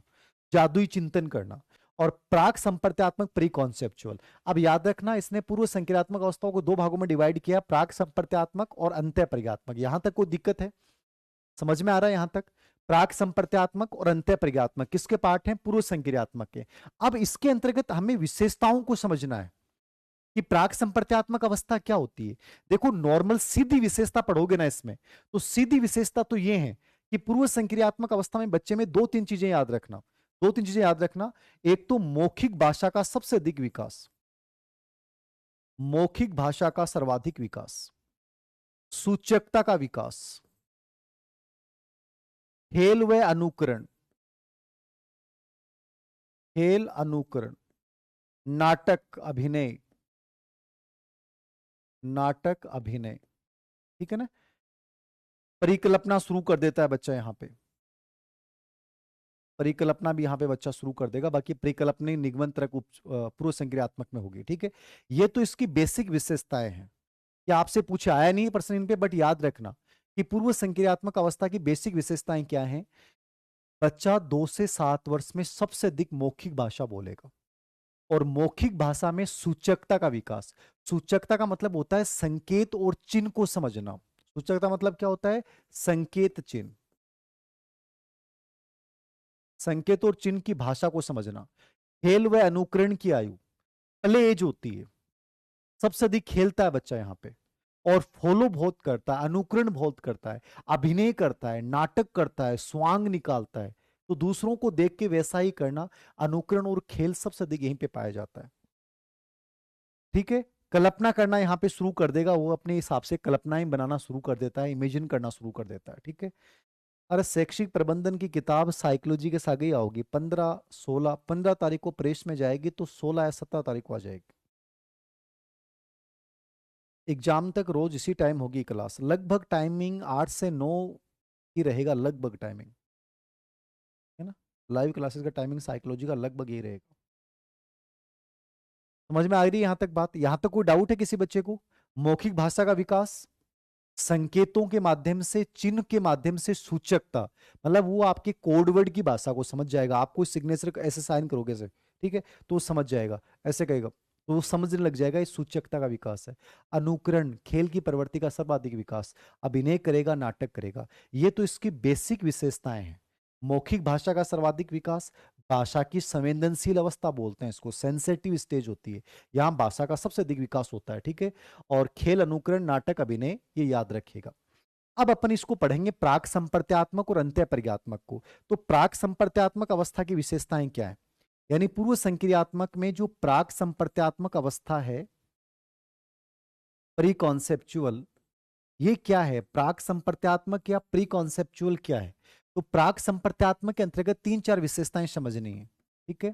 S1: जादुई चिंतन करना। और प्राक संप्रत्यात्मक, प्री कॉन्सेप्चुअल। अब याद रखना, इसने पूर्व संक्रियात्मक अवस्थाओं को 2 भागों में डिवाइड किया, प्राक संप्रत्यात्मक और अंतः प्रज्ञात्मक। यहां तक कोई दिक्कत है, समझ में आ रहा है यहां तक? प्राक संप्रत्यात्मक और अंतः प्रज्ञात्मक किसके पार्ट हैं, पूर्व संक्रियात्मक के। अब इसके अंतर्गत हमें विशेषताओं को समझना है कि प्राक संप्रत्यात्मक अवस्था क्या होती है। देखो, नॉर्मल सीधी विशेषता पढ़ोगे ना इसमें, तो सीधी विशेषता तो ये है कि पूर्व संक्रियात्मक अवस्था में बच्चे में 2-3 चीजें याद रखना, 2-3 चीजें याद रखना। एक तो मौखिक भाषा का सबसे अधिक विकास, मौखिक भाषा का सर्वाधिक विकास, सूचकता का विकास, खेल व अनुकरण, खेल अनुकरण, नाटक अभिनय, नाटक अभिनय, ठीक है ना। परिकल्पना शुरू कर देता है बच्चा यहां पे, परिकल्पना भी यहां पे बच्चा शुरू कर देगा। बाकी परिकल्पना निगमन पूर्व संक्रियात्मक में होगी, ठीक है। ये तो इसकी बेसिक विशेषताएं हैं। क्या आपसे पूछे, आया नहीं प्रश्न इन पे, बट याद रखना कि पूर्व संक्रियात्मक अवस्था की बेसिक विशेषताएं क्या हैं। बच्चा 2 से 7 वर्ष में सबसे अधिक मौखिक भाषा बोलेगा, और मौखिक भाषा में सूचकता का विकास। सूचकता का मतलब होता है संकेत और चिन्ह को समझना। सूचकता मतलब क्या होता है, संकेत चिन्ह, संकेत और चिन्ह की भाषा को समझना। खेल व अनुकरण की आयु, प्ले एज होती है, सबसे अधिक खेलता है बच्चा यहाँ पे, और फॉलो बहुत करता है, अनुकरण बहुत करता है, अभिनय करता है, नाटक करता है, स्वांग निकालता है। तो दूसरों को देख के वैसा ही करना, अनुकरण और खेल सबसे अधिक यहीं पे पाया जाता है, ठीक है। कल्पना करना यहाँ पे शुरू कर देगा, वो अपने हिसाब से कल्पनाएं बनाना शुरू कर देता है, इमेजिन करना शुरू कर देता है, ठीक है। अरे शैक्षिक प्रबंधन की किताब साइकोलॉजी के साथ ही आओगी, 15 तारीख को प्रेस में जाएगी, तो 16 या 17 तारीख को आ जाएगी। एग्जाम तक रोज इसी टाइम होगी क्लास, लगभग टाइमिंग 8 से 9 ही रहेगा, लगभग टाइमिंग, है ना। लाइव क्लासेस का टाइमिंग साइकोलॉजी का लगभग यही रहेगा। समझ में आ रही है यहां तक बात? यहां तक कोई डाउट है किसी बच्चे को? मौखिक भाषा का विकास, संकेतों के माध्यम से, चिन्ह के माध्यम से, सूचकता, मतलब वो आपके कोडवर्ड की भाषा को समझ जाएगा। आप कोई सिग्नेचर ऐसे साइन करोगे से, ठीक है, तो वो समझ जाएगा, ऐसे कहेगा तो वो समझने लग जाएगा, ये सूचकता का विकास है। अनुकरण, खेल की प्रवृत्ति का सर्वाधिक विकास, अभिनय करेगा, नाटक करेगा। ये तो इसकी बेसिक विशेषताएं हैं। मौखिक भाषा का सर्वाधिक विकास, भाषा की संवेदनशील अवस्था बोलते हैं इसको, सेंसिटिव स्टेज होती है, यहाँ भाषा का सबसे अधिक विकास होता है, ठीक है। और खेल, अनुकरण, नाटक, अभिनय, ये याद रखिएगा। अब अपन इसको पढ़ेंगे प्राक संप्रत्यात्मक और अंत्य प्रज्ञात्मक को। तो प्राक संप्रत्यात्मक अवस्था की विशेषताएं क्या है, यानी पूर्व संक्रियात्मक में जो प्राक संप्रत्यात्मक अवस्था है, प्री कॉन्सेप्चुअल, ये क्या है, प्राक संप्रत्यात्मक या प्री कॉन्सेप्चुअल क्या है? तो प्राक संप्रत्यात्मक के अंतर्गत 3-4 विशेषताएं समझनी है, ठीक है।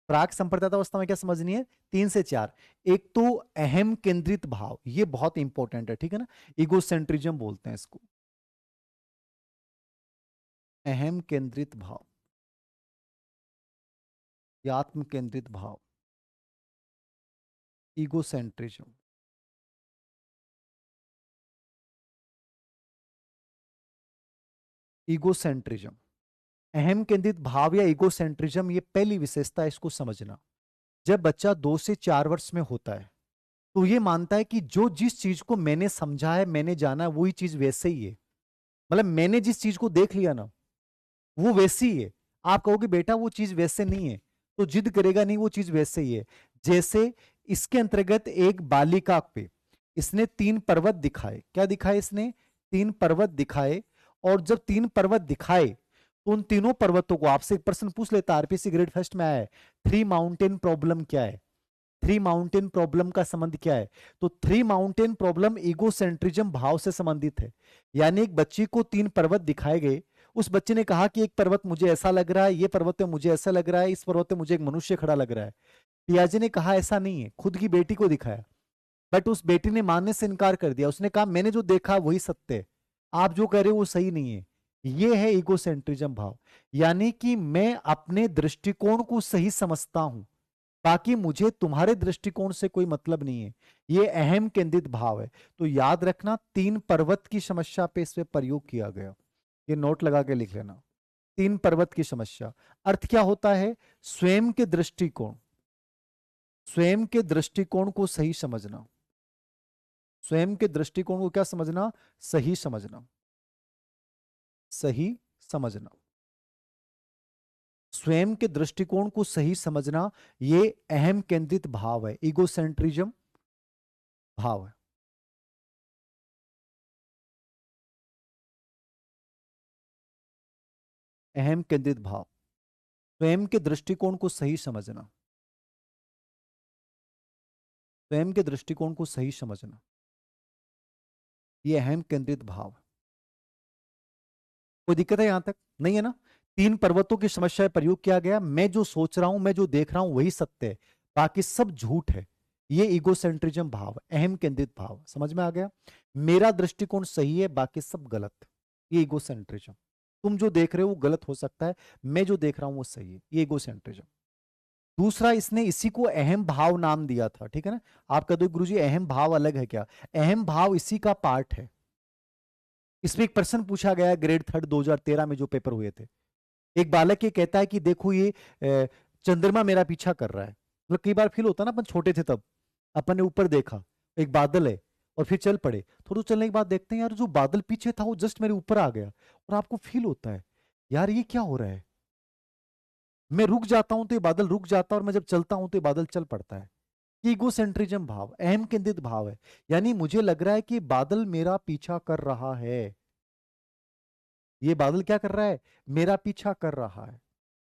S1: प्राक संप्रदाय अवस्था में क्या समझनी है, 3 से 4। एक तो अहम केंद्रित भाव, ये बहुत इंपॉर्टेंट है, ठीक है ना। इगोसेंट्रिज्म बोलते हैं इसको, अहम केंद्रित भाव या आत्म केंद्रित भाव, इगोसेंट्रिज्म। इगोसेंट्रिज्म, अहम केंद्रित भाव या इगोसेंट्रिज्म, ये पहली विशेषता है, इसको समझना। जब बच्चा 2 से 4 वर्ष में होता है तो ये मानता है कि जो जिस चीज को मैंने समझा है, मैंने जाना है, वही चीज वैसे ही है। मतलब मैंने जिस चीज को देख लिया ना, वो वैसी ही है। आप कहोगे बेटा वो चीज वैसे नहीं है, तो जिद करेगा नहीं, वो चीज वैसे ही है। जैसे इसके अंतर्गत एक बालिका पे इसने 3 पर्वत दिखाए। क्या दिखाए इसने? 3 पर्वत दिखाए। और जब 3 पर्वत दिखाए तो उन तीनों पर्वतों को, आपसे एक प्रश्न पूछ लेता, आरपीसी ग्रेड फर्स्ट में आया है, 3 माउंटेन प्रॉब्लम क्या है? 3 माउंटेन प्रॉब्लम का संबंध क्या है? तो 3 माउंटेन प्रॉब्लम ईगोसेंट्रिज्म भाव से संबंधित है। यानी एक बच्ची को 3 पर्वत दिखाए गए, उस बच्चे ने कहा कि एक पर्वत मुझे ऐसा लग रहा है, ये पर्वत पे मुझे ऐसा लग रहा है, इस पर्वत पे मुझे एक मनुष्य खड़ा लग रहा है। पियाजे ने कहा ऐसा नहीं है, खुद की बेटी को दिखाया, बट उस बेटी ने मानने से इनकार कर दिया। उसने कहा मैंने जो देखा वही सत्य है, आप जो कह रहे हो वो सही नहीं है। ये है ईगोसेंट्रिज्म भाव। यानी कि मैं अपने दृष्टिकोण को सही समझता हूं, बाकी मुझे तुम्हारे दृष्टिकोण से कोई मतलब नहीं है। ये अहम केंद्रित भाव है। तो याद रखना, 3 पर्वत की समस्या पे इस पे प्रयोग किया गया। ये नोट लगा के लिख लेना। 3 पर्वत की समस्या अर्थ क्या होता है? स्वयं के दृष्टिकोण, स्वयं के दृष्टिकोण को सही समझना। स्वयं के दृष्टिकोण को क्या समझना? सही समझना, सही समझना। स्वयं के दृष्टिकोण को सही समझना, ये अहम केंद्रित भाव है, इगोसेंट्रिज्म भाव है। अहम केंद्रित भाव, स्वयं के दृष्टिकोण को सही समझना, स्वयं के दृष्टिकोण को सही समझना, ये अहम केंद्रित भाव है। कोई दिक्कत है यहां तक? नहीं है ना? 3 पर्वतों की समस्या में प्रयोग किया गया, मैं जो सोच रहा हूं, मैं जो देख रहा हूं वही सत्य है, बाकी सब झूठ है। ये इगोसेंट्रिज्म भाव है, अहम केंद्रित भाव। समझ में आ गया? मेरा दृष्टिकोण सही है, बाकी सब गलत। ये इगोसेंट्रिज्म। तुम जो देख रहे हो वो गलत हो सकता है, मैं जो देख रहा हूं वो सही है। ये इगोसेंट्रिज्म। दूसरा, इसने इसी को अहम भाव नाम दिया था, ठीक है ना? आप कहते हो गुरुजी अहम भाव अलग है क्या? अहम भाव इसी का पार्ट है। इसमें एक प्रश्न पूछा गया ग्रेड थर्ड 2013 में जो पेपर हुए थे। एक बालक ये कहता है कि देखो ये चंद्रमा मेरा पीछा कर रहा है। मतलब कई बार फील होता ना, अपन छोटे थे तब अपन ने ऊपर देखा एक बादल है और फिर चल पड़े, थोड़ा चलने के बाद देखते हैं यार जो बादल पीछे था वो जस्ट मेरे ऊपर आ गया, और आपको फील होता है यार ये क्या हो रहा है। मैं रुक जाता हूं तो ये बादल रुक जाता है, और मैं जब चलता हूं तो ये बादल चल पड़ता है। ईगोसेंट्रिज्म भाव, अहम केंद्रित भाव है। यानी मुझे लग रहा है कि बादल मेरा पीछा कर रहा है, ये बादल क्या कर रहा है? मेरा पीछा कर रहा है।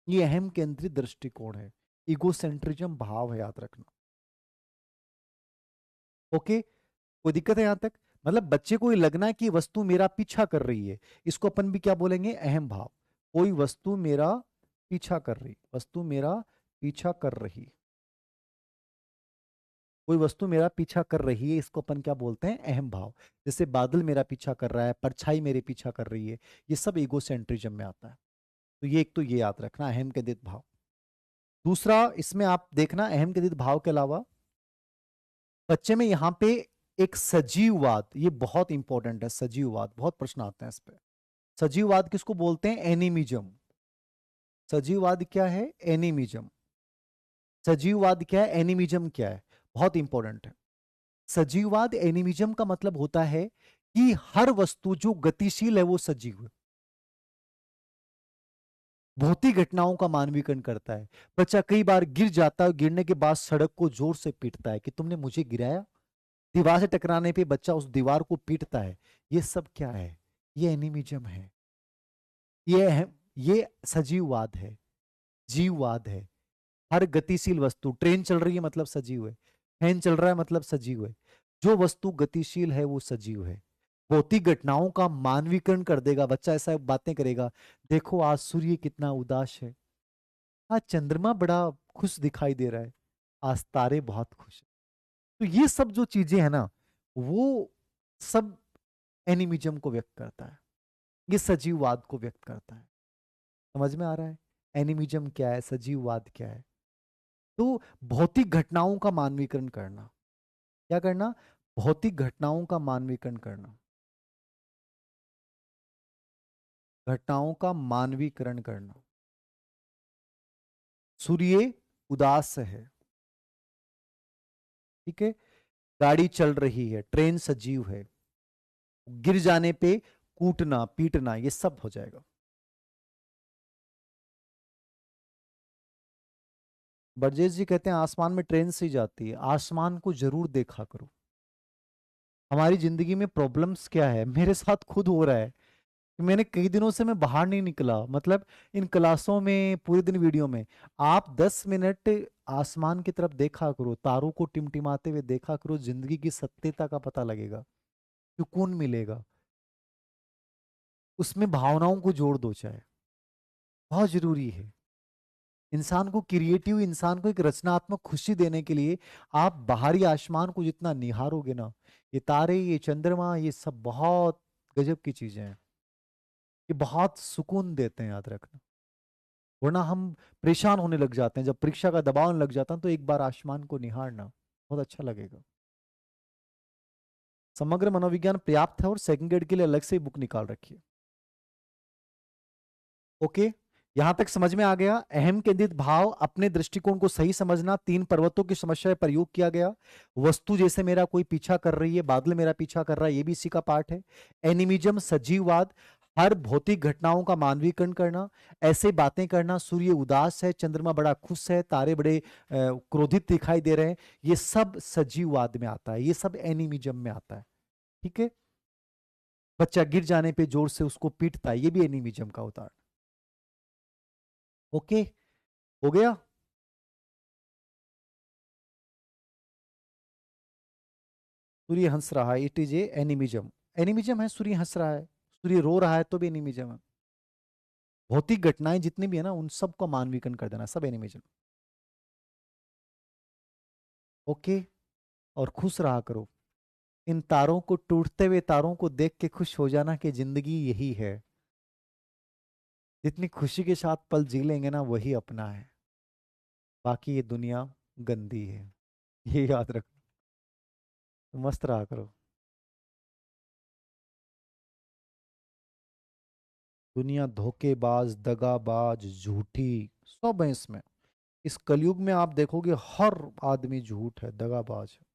S1: ये अहम केंद्रित दृष्टिकोण है, इगोसेंट्रिज्म भाव है, याद रखना। ओके? कोई दिक्कत है यहां तक? मतलब बच्चे को ये लगना है कि वस्तु मेरा पीछा कर रही है, इसको अपन भी क्या बोलेंगे? अहम भाव। कोई वस्तु मेरा पीछा कर रही, वस्तु मेरा पीछा कर रही, कोई वस्तु मेरा पीछा कर रही है, इसको अपन क्या बोलते हैं? अहम भाव। जैसे बादल मेरा पीछा कर रहा है, परछाई मेरे पीछा कर रही है, ये सब इगोसेंट्रिज्म में आता है। तो ये एक तो ये याद रखना, अहम केंद्रित भाव। दूसरा, इसमें आप देखना अहम केंद्रित भाव के अलावा बच्चे में यहां पे एक सजीववाद, ये बहुत इंपॉर्टेंट है। सजीववाद, बहुत प्रश्न आते हैं इस पे। सजीववाद किसको बोलते हैं? एनिमिज्म। सजीववाद क्या है? एनिमिज्म। सजीववाद क्या है? एनिमिज्म क्या है? बहुत इंपॉर्टेंट है। सजीववाद एनिमिज्म का मतलब होता है कि हर वस्तु जो गतिशील है वो सजीव है, भौतिक घटनाओं का मानवीकरण करता है। बच्चा कई बार गिर जाता है, गिरने के बाद सड़क को जोर से पीटता है कि तुमने मुझे गिराया। दीवार से टकराने पे बच्चा उस दीवार को पीटता है। ये सब क्या है? ये एनिमिज्म है। ये है, ये सजीववाद है, जीववाद है। हर गतिशील वस्तु, ट्रेन चल रही है मतलब सजीव है, फैन चल रहा है मतलब सजीव है। जो वस्तु गतिशील है वो सजीव है। भौतिक घटनाओं का मानवीकरण कर देगा बच्चा, ऐसा बातें करेगा, देखो आज सूर्य कितना उदास है, आज चंद्रमा बड़ा खुश दिखाई दे रहा है, आज तारे बहुत खुश है। तो ये सब जो चीजें हैं ना, वो सब एनिमिज्म को व्यक्त करता है, ये सजीववाद को व्यक्त करता है। समझ में आ रहा है? एनिमिज्म क्या है, सजीववाद क्या है? तो भौतिक घटनाओं का मानवीकरण करना, क्या करना? भौतिक घटनाओं का मानवीकरण करना। घटनाओं का मानवीकरण करना। सूर्य उदास है, ठीक है। गाड़ी चल रही है, ट्रेन सजीव है, गिर जाने पे कूटना पीटना ये सब हो जाएगा। बरजेश जी कहते हैं आसमान में ट्रेन से ही जाती है। आसमान को जरूर देखा करो। हमारी जिंदगी में प्रॉब्लम्स क्या है, मेरे साथ खुद हो रहा है कि मैंने कई दिनों से मैं बाहर नहीं निकला, मतलब इन क्लासों में पूरे दिन वीडियो में। आप 10 मिनट आसमान की तरफ देखा करो, तारों को टिमटिमाते हुए देखा करो, जिंदगी की सत्यता का पता लगेगा, सुकून मिलेगा। उसमें भावनाओं को जोड़ दो, चाहे बहुत जरूरी है। इंसान को क्रिएटिव, इंसान को एक रचनात्मक खुशी देने के लिए आप बाहरी आसमान को जितना निहारोगे ना, ये तारे, ये चंद्रमा, ये सब बहुत गजब की चीजें हैं। ये बहुत सुकून देते हैं, याद रखना। वरना हम परेशान होने लग जाते हैं, जब परीक्षा का दबाव आने लग जाता है तो एक बार आसमान को निहारना बहुत अच्छा लगेगा। समग्र मनोविज्ञान पर्याप्त है और सेकंड ग्रेड के लिए अलग से बुक निकाल रखिए। ओके, यहां तक समझ में आ गया। अहम केंद्रित भाव, अपने दृष्टिकोण को सही समझना, 3 पर्वतों की समस्या पर प्रयोग किया गया। वस्तु जैसे मेरा कोई पीछा कर रही है, बादल मेरा पीछा कर रहा है, ये भी इसी का पार्ट है। एनिमिज्म, सजीववाद, हर भौतिक घटनाओं का मानवीकरण करना, ऐसे बातें करना, सूर्य उदास है, चंद्रमा बड़ा खुश है, तारे बड़े क्रोधित दिखाई दे रहे हैं, ये सब सजीववाद में आता है, ये सब एनिमिज्म में आता है, ठीक है। बच्चा गिर जाने पे जोर से उसको पीटता है, ये भी एनिमिज्म का उदाहरण। ओके, हो गया। सूर्य हंस रहा है, it is a animism. Animism है, सूर्य हंस रहा है, सूर्य रो रहा है तो भी एनिमिज्म है। भौतिक घटनाएं जितनी भी है ना, उन सबको मानवीकरण कर देना, सब एनिमिज्म। ओके, और खुश रहा करो। इन तारों को, टूटते हुए तारों को देख के खुश हो जाना कि जिंदगी यही है। जितनी खुशी के साथ पल जी लेंगे ना, वही अपना है। बाकी ये दुनिया गंदी है, ये याद रखो। मस्त रहा करो। दुनिया धोखेबाज, दगाबाज, झूठी सब है इसमें। इस कलयुग में आप देखोगे हर आदमी झूठ है, दगाबाज है।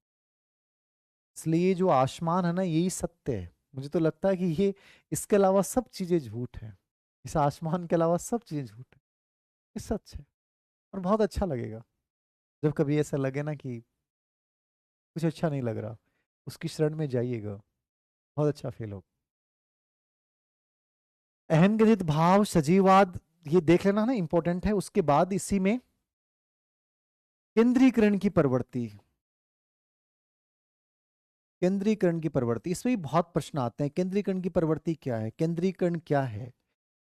S1: इसलिए ये जो आसमान है ना, यही सत्य है। मुझे तो लगता है कि ये, इसके अलावा सब चीजें झूठ है। इस आसमान के अलावा सब चीजें झूठ है, ये सच है। और बहुत अच्छा लगेगा जब कभी ऐसा लगे ना कि कुछ अच्छा नहीं लग रहा, उसकी शरण में जाइएगा, बहुत अच्छा फील होगा। अहम गणित भाव, सजीवाद, ये देख लेना ना, इंपॉर्टेंट है। उसके बाद इसी में केंद्रीकरण की प्रवृत्ति। केंद्रीकरण की प्रवृत्ति, इसमें भी बहुत प्रश्न आते हैं। केंद्रीकरण की प्रवृत्ति क्या है, केंद्रीकरण क्या है।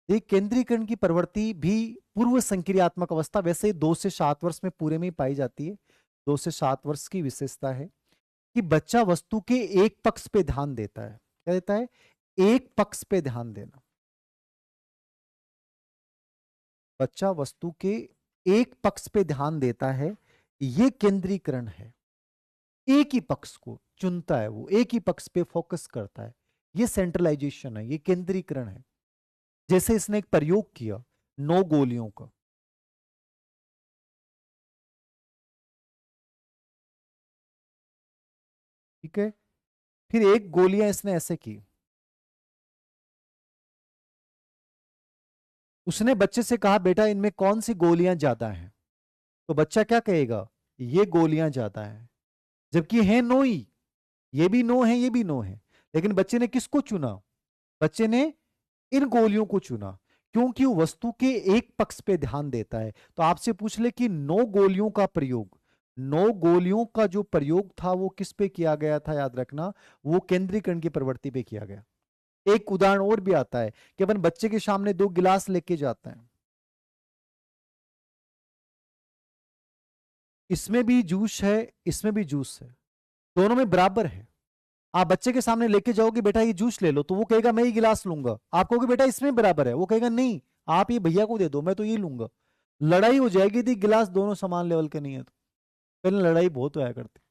S1: ये केंद्रीकरण की प्रवृत्ति भी पूर्व संक्रियात्मक अवस्था, वैसे 2 से 7 वर्ष में पूरे में ही पाई जाती है। 2 से 7 वर्ष की विशेषता है कि बच्चा वस्तु के एक पक्ष पे ध्यान देता है। क्या देता है, एक पक्ष पे ध्यान देना। बच्चा वस्तु के एक पक्ष पे ध्यान देता है, ये केंद्रीकरण है। एक ही पक्ष को चुनता है, वो एक ही पक्ष पे फोकस करता है, ये सेंट्रलाइजेशन है, ये केंद्रीकरण है। जैसे इसने एक प्रयोग किया 9 गोलियों का, ठीक है। फिर एक गोलियां इसने ऐसे की, उसने बच्चे से कहा बेटा इनमें कौन सी गोलियां ज्यादा हैं। तो बच्चा क्या कहेगा, ये गोलियां ज्यादा हैं, जबकि है 9 ही। ये भी 9 है, ये भी 9 है। लेकिन बच्चे ने किसको चुना, बच्चे ने इन गोलियों को चुना, क्योंकि वो वस्तु के एक पक्ष पे ध्यान देता है। तो आपसे पूछ ले कि 9 गोलियों का प्रयोग, 9 गोलियों का जो प्रयोग था वो किस पे किया गया था, याद रखना, वो केंद्रीकरण की प्रवृत्ति पे किया गया। एक उदाहरण और भी आता है कि अपन बच्चे के सामने 2 गिलास लेके जाते हैं, इसमें भी जूस है, इसमें भी जूस है, दोनों में बराबर है। आप बच्चे के सामने लेके जाओगे बेटा ये जूस ले लो, तो वो कहेगा मैं ये गिलास लूंगा। आप कहोगे बेटा इसमें बराबर है, वो कहेगा नहीं आप ये भैया को दे दो, मैं तो ये लूंगा। लड़ाई हो जाएगी थी, गिलास दोनों समान लेवल के नहीं है तो। पहले लड़ाई बहुत होया करती,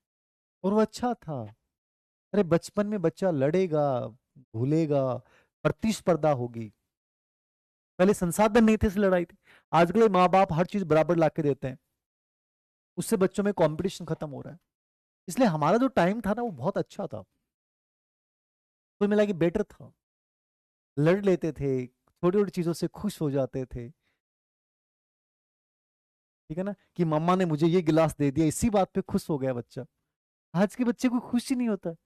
S1: और वो अच्छा था। अरे बचपन में बच्चा लड़ेगा, भूलेगा, प्रतिस्पर्धा होगी, पहले संसाधन नहीं थे इसलिए लड़ाई थी। आजकल माँ बाप हर चीज बराबर ला के देते हैं, उससे बच्चों में कंपटीशन खत्म हो रहा है। इसलिए हमारा जो टाइम था ना वो बहुत अच्छा था, कुल मिला के बेटर था। लड़ लेते थे, छोटी छोटी चीजों से खुश हो जाते थे, ठीक है ना, कि मम्मा ने मुझे ये गिलास दे दिया, इसी बात पे खुश हो गया बच्चा। आज के बच्चे को खुश ही नहीं होता है,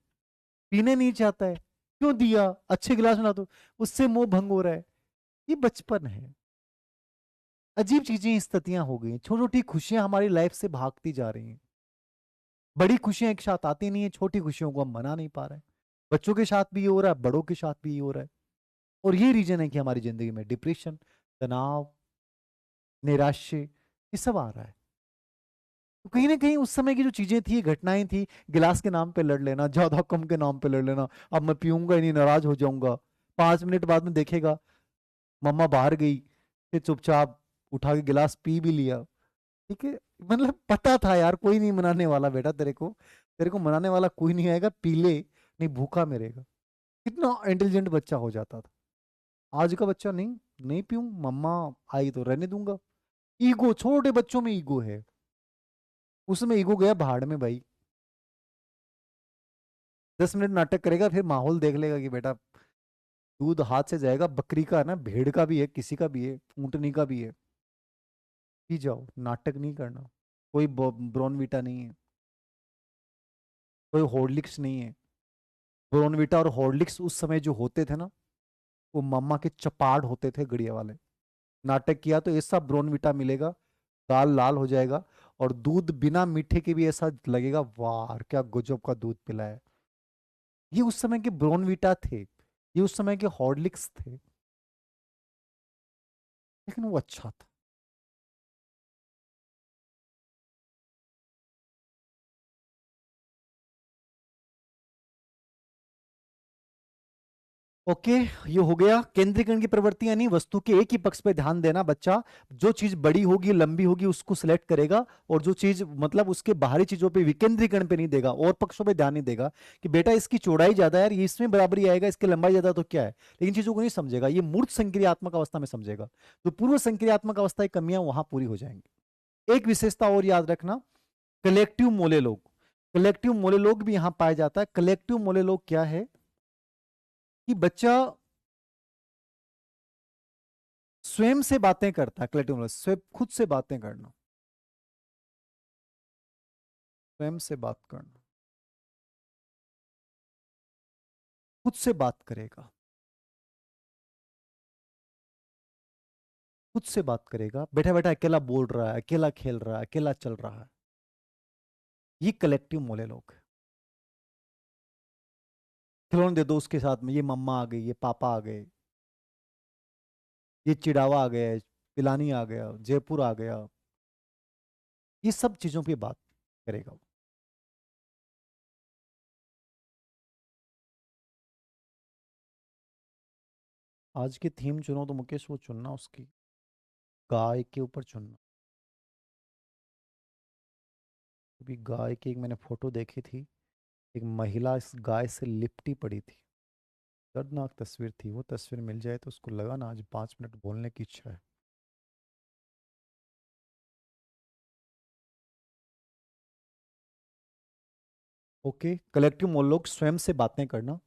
S1: पीने नहीं चाहता है, क्यों दिया, अच्छे गिलास में ला दो, उससे मोह भंग हो रहा है। ये बचपन है। अजीब चीजें स्थितियां हो गई, छोटी छोटी खुशियां हमारी लाइफ से भागती जा रही हैं। बड़ी खुशियां एक साथ आती नहीं है, छोटी खुशियों को हम मना नहीं पा रहे हैं। बच्चों के साथ भी ये हो रहा है, बड़ों के साथ भी ये हो रहा है। और ये रीजन है कि हमारी जिंदगी में डिप्रेशन, तनाव, निराशा, ये सब आ रहा है। तो कहीं ना कहीं उस समय की जो चीजें थी, घटनाएं थी, गिलास के नाम पे लड़ लेना, ज्यादा कम के नाम पे लड़ लेना, अब मैं पीऊंगा ही नहीं, नाराज हो जाऊंगा, 5 मिनट बाद में देखेगा मम्मा बाहर गई, फिर चुपचाप उठा के गिलास पी भी लिया। ठीक है, मतलब पता था यार कोई नहीं मनाने वाला बेटा, तेरे को मनाने वाला कोई नहीं आएगा, पी ले, नहीं भूखा मरेगा। कितना इंटेलिजेंट बच्चा हो जाता था। आज का बच्चा नहीं, नहीं पीऊं, मम्मा आई तो रहने दूंगा। ईगो, छोटे बच्चों में ईगो है, उसमें ईगो गया भाड़ में भाई। 10 मिनट नाटक करेगा, फिर माहौल देख लेगा कि बेटा दूध हाथ से जाएगा, बकरी का है ना, भेड़ का भी है, किसी का भी है, ऊंटनी का भी है, पी जाओ, नाटक नहीं करना। कोई ब्रोनविटा नहीं है, कोई हॉर्लिक्स नहीं है। ब्रोनविटा और हॉर्लिक्स उस समय जो होते थे ना, वो मम्मा के चपाड़ होते थे गड़िया वाले। नाटक किया तो ऐसा ब्रोनविटा मिलेगा, दाल लाल हो जाएगा, और दूध बिना मीठे के भी ऐसा लगेगा, वाह क्या गजब का दूध पिलाया। ये उस समय के ब्रोनविटा थे, ये उस समय के हॉर्लिक्स थे, लेकिन वो अच्छा था। ओके, ये हो गया केंद्रीकरण की प्रवृत्ति, यानी वस्तु के एक ही पक्ष पे ध्यान देना। बच्चा जो चीज बड़ी होगी, लंबी होगी, उसको सिलेक्ट करेगा, और जो चीज मतलब उसके बाहरी चीजों पे, विकेंद्रीकरण पे नहीं देगा, और पक्षों पे ध्यान नहीं देगा कि बेटा इसकी चौड़ाई ज्यादा है यार, ये इसमें बराबरी आएगा, इसकी लंबाई ज्यादा तो क्या है, लेकिन चीजों को नहीं समझेगा, ये मूर्त संक्रियात्मक अवस्था में समझेगा। तो पूर्व संक्रियात्मक अवस्था की कमियां वहां पूरी हो जाएंगी। एक विशेषता और याद रखना, कलेक्टिव मोलेलोग। कलेक्टिव मोलेलोग भी यहां पाया जाता है। कलेक्टिव मोलेलोग क्या है कि बच्चा स्वयं से बातें करता है। कलेक्टिव नॉलेज, स्वयं खुद से बातें करना, स्वयं से बात करना, खुद से बात करेगा, खुद से बात करेगा, बैठा बैठा अकेला बोल रहा है, अकेला खेल रहा है, अकेला चल रहा है। ये कलेक्टिव मोले लोग हैं। खिलौने दे दो उसके साथ में, ये मम्मा आ गई, ये पापा आ गए, ये चिड़ावा आ गया, पिलानी आ गया, जयपुर आ गया, ये सब चीजों पे बात करेगा वो। आज की थीम चुनो तो मुकेश वो चुनना, उसकी गाय के ऊपर चुनना। अभी गाय की एक मैंने फोटो देखी थी, एक महिला इस गाय से लिपटी पड़ी थी, दर्दनाक तस्वीर थी। वो तस्वीर मिल जाए तो उसको लगा ना आज 5 मिनट बोलने की इच्छा है। ओके, कलेक्टिव मोनोलॉग, स्वयं से बातें करना,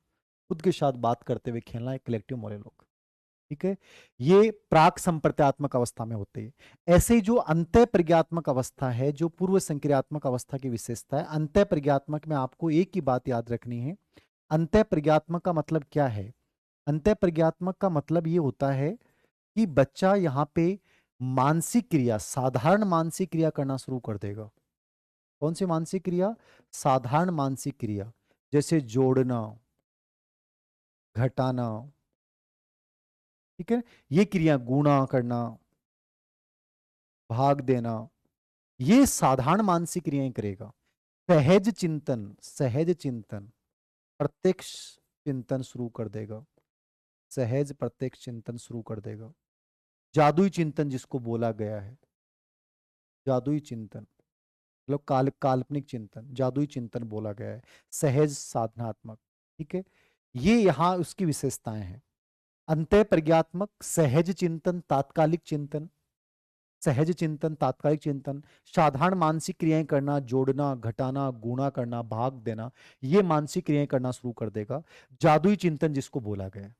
S1: खुद के साथ बात करते हुए खेलना, एक कलेक्टिव मोनोलॉग। ठीक है, ये प्राक संप्रत्यात्मक अवस्था में होते हैं। ऐसे ही जो अंतः प्रज्ञात्मक अवस्था है, जो पूर्व संक्रियात्मक अवस्था की विशेषता है, अंतः प्रज्ञात्मक में आपको एक ही बात याद रखनी है। अंतः प्रज्ञात्मक का मतलब क्या है? अंतः प्रज्ञात्मक का मतलब ये होता है कि बच्चा यहाँ पे मानसिक क्रिया, साधारण मानसिक क्रिया करना शुरू कर देगा। कौन सी मानसिक क्रिया? साधारण मानसिक क्रिया, जैसे जोड़ना, घटाना, ठीक है, ये क्रिया, गुणा करना, भाग देना, ये साधारण मानसिक क्रियाएं करेगा। सहज चिंतन, सहज चिंतन, प्रत्यक्ष चिंतन शुरू कर देगा, सहज प्रत्यक्ष चिंतन शुरू कर देगा। जादुई चिंतन जिसको बोला गया है, जादुई चिंतन मतलब काल्पनिक चिंतन, जादुई चिंतन बोला गया है, सहज साधनात्मक। ठीक है, ये यहाँ उसकी विशेषताएं हैं। अंतः प्रज्ञात्मक, सहज चिंतन, तात्कालिक चिंतन, सहज चिंतन, तात्कालिक चिंतन, साधारण मानसिक क्रियाएं करना, जोड़ना, घटाना, गुणा करना, भाग देना, ये मानसिक क्रियाएं करना शुरू कर देगा, जादुई चिंतन जिसको बोला गया।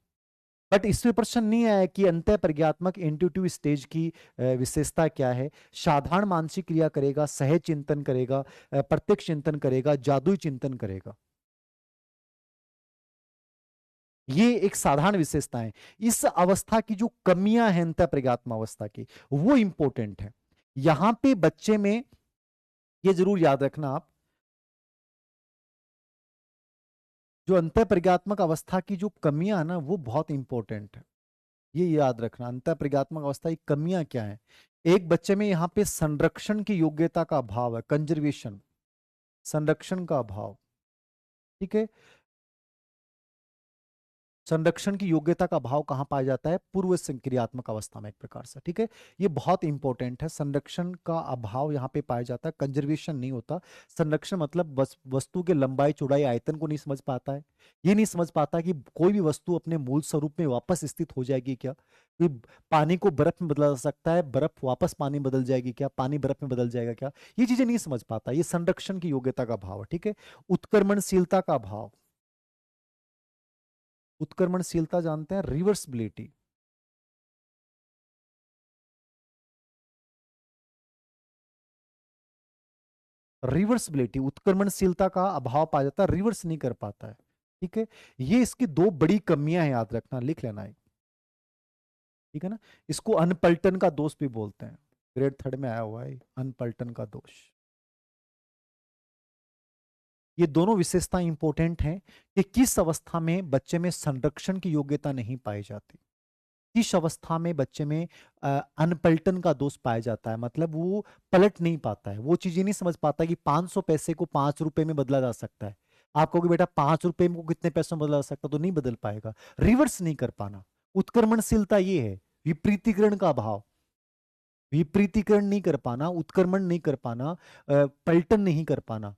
S1: बट इसमें प्रश्न नहीं आया कि अंतः प्रज्ञात्मक इंट्यूटिव स्टेज की विशेषता क्या है। साधारण मानसिक क्रिया करेगा, सहज चिंतन करेगा, प्रत्यक्ष चिंतन करेगा, जादुई चिंतन करेगा। ये एक साधारण विशेषता है। इस अवस्था की जो कमियां हैं अंतः प्रज्ञात्म अवस्था की, वो इंपॉर्टेंट है। यहां पे बच्चे में ये जरूर याद रखना आप, जो अंतः प्रज्ञात्मक अवस्था की जो कमियां है ना, वो बहुत इंपॉर्टेंट है। ये याद रखना अंतः प्रज्ञात्मक अवस्था की कमियां क्या है। एक बच्चे में यहां पे संरक्षण की योग्यता का अभाव है, कंजर्वेशन, संरक्षण का अभाव। ठीक है, संरक्षण की योग्यता का भाव कहां पाया जाता है? पूर्व संक्रियात्मक अवस्था में, एक प्रकार से। ठीक है, ये बहुत इंपॉर्टेंट है। संरक्षण का अभाव यहां पे पाया जाता है, कंजर्वेशन नहीं होता। संरक्षण मतलब वस्तु के लंबाई, चौड़ाई, आयतन को नहीं समझ पाता है। ये नहीं समझ पाता कि कोई भी वस्तु अपने मूल स्वरूप में वापस स्थित हो जाएगी क्या, कि पानी को बर्फ में बदला जा सकता है, बर्फ वापस पानी में बदल जाएगी क्या, पानी बर्फ में बदल जाएगा क्या, ये चीजें नहीं समझ पाता। ये संरक्षण की योग्यता का भाव है। ठीक है, उत्क्रमणशीलता का भाव, उत्क्रमणशीलता जानते हैं, रिवर्सिबिलिटी। रिवर्सिबिलिटी, उत्क्रमणशीलता का अभाव पाया जाता है, रिवर्स नहीं कर पाता है। ठीक है, ये इसकी दो बड़ी कमियां हैं, याद रखना, लिख लेना है। ठीक है ना, इसको अनपलटन का दोष भी बोलते हैं, ग्रेड 3 में आया हुआ है अनपलटन का दोष। ये दोनों विशेषताएं इंपॉर्टेंट हैं कि किस अवस्था में बच्चे में संरक्षण की योग्यता नहीं पाई जाती, किस अवस्था में बच्चे में अनपलटन का दोष पाया जाता है, मतलब वो पलट नहीं पाता है, वो चीजें नहीं समझ पाता कि 500 पैसे को 5 रुपए में बदला जा सकता है। आप कहोगे बेटा 5 रुपए में कितने पैसों में बदला जा सकता है, तो नहीं बदल पाएगा, रिवर्स नहीं कर पाना। उत्क्रमणशीलता ये है, विपरीतीकरण का भाव, विपरीतीकरण नहीं कर पाना, उत्क्रमण नहीं कर पाना, पलटन नहीं कर पाना।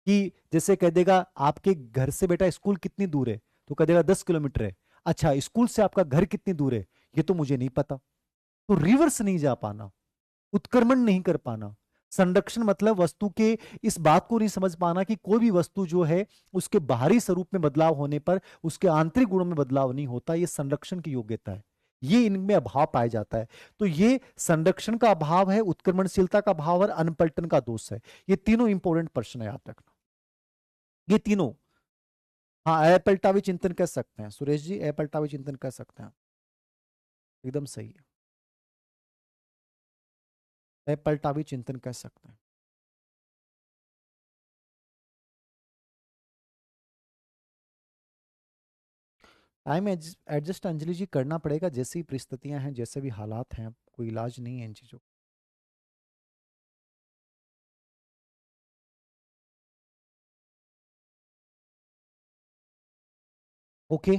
S1: कि जैसे कह देगा आपके घर से बेटा स्कूल कितनी दूर है, तो कह देगा 10 किलोमीटर है। अच्छा, स्कूल से आपका घर कितनी दूर है, ये तो मुझे नहीं पता। तो रिवर्स नहीं जा पाना, उत्क्रमण नहीं कर पाना। संरक्षण मतलब वस्तु के इस बात को नहीं समझ पाना कि कोई भी वस्तु जो है उसके बाहरी स्वरूप में बदलाव होने पर उसके आंतरिक गुणों में बदलाव नहीं होता, ये संरक्षण की योग्यता है, ये इनमें अभाव पाया जाता है। तो ये संरक्षण का अभाव है, उत्क्रमणशीलता का अभाव और अनपलटन का दोष है। ये तीनों इंपॉर्टेंट प्रश्न है, याद रखना ये तीनों। हाँ, अपलटावी चिंतन कह सकते हैं सुरेश जी, अपलटावी चिंतन कह सकते हैं, एकदम सही है, अपलटावी चिंतन कह सकते हैं। टाइम एडजस्ट अंजलि जी करना पड़ेगा, जैसी परिस्थितियां हैं, जैसे भी हालात हैं, कोई इलाज नहीं है इन चीजों का। ओके,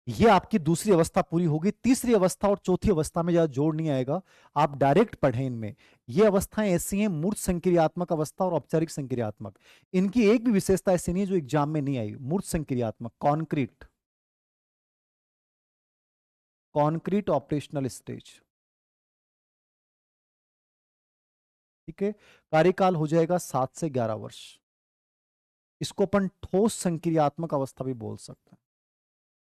S1: ये आपकी दूसरी अवस्था पूरी होगी। तीसरी अवस्था और चौथी अवस्था में ज्यादा जोड़ नहीं आएगा, आप डायरेक्ट पढ़ें इनमें। ये अवस्थाएं ऐसी हैं, मूर्त संक्रियात्मक अवस्था और औपचारिक संक्रियात्मक, इनकी एक भी विशेषता ऐसी नहीं है जो एग्जाम में नहीं आई। मूर्त संक्रियात्मक, कॉन्क्रीट, कॉन्क्रीट ऑपरेशनल स्टेज। ठीक है, कार्यकाल हो जाएगा 7 से 11 वर्ष। इसको अपन ठोस संक्रियात्मक अवस्था भी बोल सकते हैं,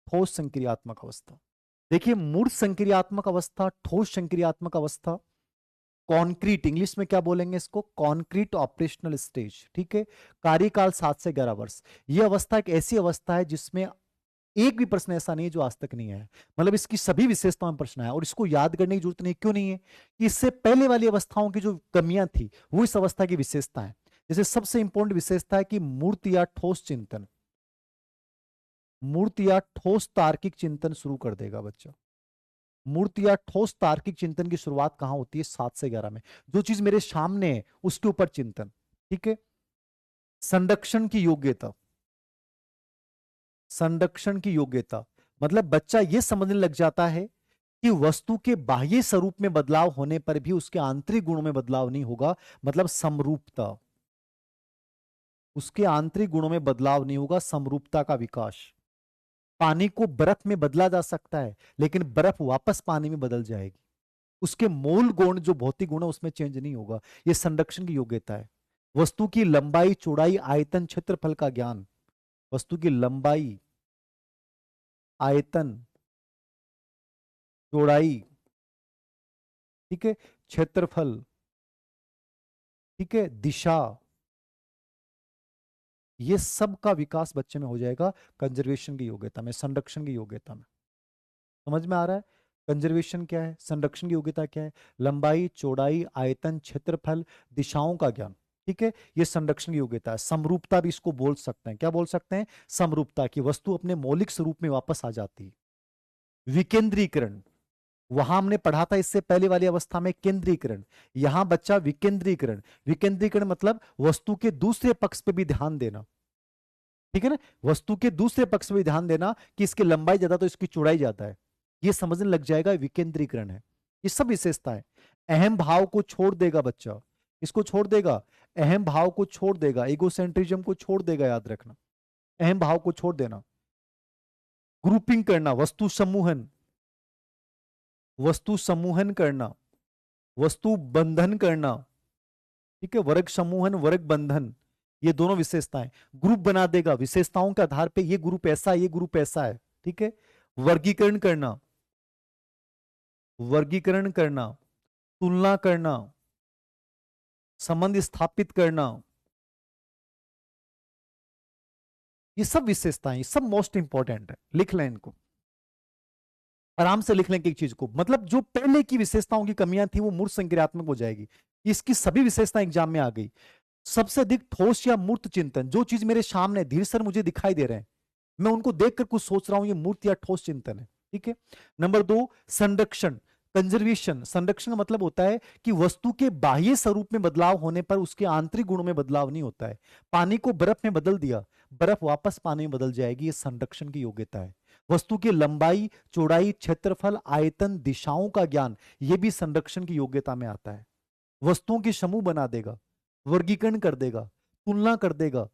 S1: ठोस संक्रियात्मक अवस्था। देखिए, मूर्त संक्रियात्मक अवस्था, ठोस संक्रियात्मक अवस्था, कॉन्क्रीट, इंग्लिश में क्या बोलेंगे इसको, कॉन्क्रीट ऑपरेशनल स्टेज। ठीक है, कार्यकाल 7 से 11 वर्ष। यह अवस्था एक ऐसी अवस्था है जिसमें एक भी प्रश्न ऐसा नहीं है जो आज तक नहीं आया, मतलब इसकी सभी विशेषताओं में प्रश्न आया, और इसको याद करने की जरूरत नहीं, क्यों नहीं है कि इससे पहले वाली अवस्थाओं की जो कमियां थी वो इस अवस्था की विशेषता है। जैसे सबसे इंपॉर्टेंट विशेषता है कि मूर्त या ठोस चिंतन, मूर्त या ठोस तार्किक चिंतन शुरू कर देगा बच्चा। मूर्त या ठोस तार्किक चिंतन की शुरुआत कहां होती है? 7 से 11 में, जो चीज मेरे सामने है उसके ऊपर चिंतन। ठीक है, संरक्षण की योग्यता, संरक्षण की योग्यता मतलब बच्चा यह समझने लग जाता है कि वस्तु के बाह्य स्वरूप में बदलाव होने पर भी उसके आंतरिक गुणों में बदलाव नहीं होगा, मतलब समरूपता, उसके आंतरिक गुणों में बदलाव नहीं होगा, समरूपता का विकास। पानी को बर्फ में बदला जा सकता है, लेकिन बर्फ वापस पानी में बदल जाएगी। उसके मूल गुण जो भौतिक गुण है उसमें चेंज नहीं होगा। ये संरक्षण की योग्यता है। वस्तु की लंबाई, चौड़ाई, आयतन, क्षेत्रफल का ज्ञान। वस्तु की लंबाई, आयतन, चौड़ाई, ठीक है, क्षेत्रफल, ठीक है, दिशा, ये सब का विकास बच्चे में हो जाएगा कंजर्वेशन की योग्यता में, संरक्षण की योग्यता में। समझ में आ रहा है? कंजर्वेशन क्या है, संरक्षण की योग्यता क्या है? लंबाई, चौड़ाई, आयतन, क्षेत्रफल, दिशाओं का ज्ञान, ठीक है, ये संरक्षण की योग्यता है। समरूपता भी इसको बोल सकते हैं। क्या बोल सकते हैं? समरूपता, की वस्तु अपने मौलिक स्वरूप में वापस आ जाती है। विकेंद्रीकरण, वहां हमने पढ़ा था इससे पहले वाली अवस्था में केंद्रीकरण, यहां बच्चा विकेंद्रीकरण। विकेंद्रीकरण मतलब वस्तु के दूसरे पक्ष पे भी ध्यान देना, ठीक है ना, वस्तु के दूसरे पक्ष पे भी ध्यान देना कि इसकी लंबाई ज्यादा तो इसकी चौड़ाई ज्यादा है, ये समझने लग जाएगा विकेंद्रीकरण है। ये सब विशेषताएं। अहम भाव को छोड़ देगा बच्चा, इसको छोड़ देगा, अहम भाव को छोड़ देगा, इगोसेंट्रिज्म को छोड़ देगा, याद रखना, अहम भाव को छोड़ देना। ग्रुपिंग करना, वस्तु समूहन, वस्तु समूहन करना, वस्तु बंधन करना, ठीक है, वर्ग समूहन, वर्ग बंधन, ये दोनों विशेषताएं। ग्रुप बना देगा, विशेषताओं के आधार पे ये ग्रुप ऐसा है, ये ग्रुप ऐसा है, ठीक है। वर्गीकरण करना, वर्गीकरण करना, तुलना करना, संबंध स्थापित करना, ये सब विशेषताएं, ये सब मोस्ट इंपॉर्टेंट है, लिख लें इनको, आराम से लिख लें एक चीज को। मतलब जो पहले की विशेषताओं की कमियां थी वो मूर्त संक्रियात्मक हो जाएगी, इसकी सभी विशेषताएं एग्जाम में आ गई। सबसे अधिक ठोस या मूर्त चिंतन, जो चीज मेरे सामने धीरे सर मुझे दिखाई दे रहे हैं, मैं उनको देखकर कुछ सोच रहा हूं, ये मूर्त या ठोस चिंतन है, ठीक है। नंबर 2, संरक्षण, कंजर्वेशन। संरक्षण का मतलब होता है कि वस्तु के बाह्य स्वरूप में बदलाव होने पर उसके आंतरिक गुणों में बदलाव नहीं होता है। पानी को बर्फ में बदल दिया, बर्फ वापस पानी में बदल जाएगी, ये संरक्षण की योग्यता है। वस्तु की लंबाई, चौड़ाई, क्षेत्रफल, आयतन, दिशाओं का ज्ञान, यह भी संरक्षण की योग्यता में आता है। वस्तुओं के समूह बना देगा, वर्गीकरण कर देगा, तुलना कर देगा,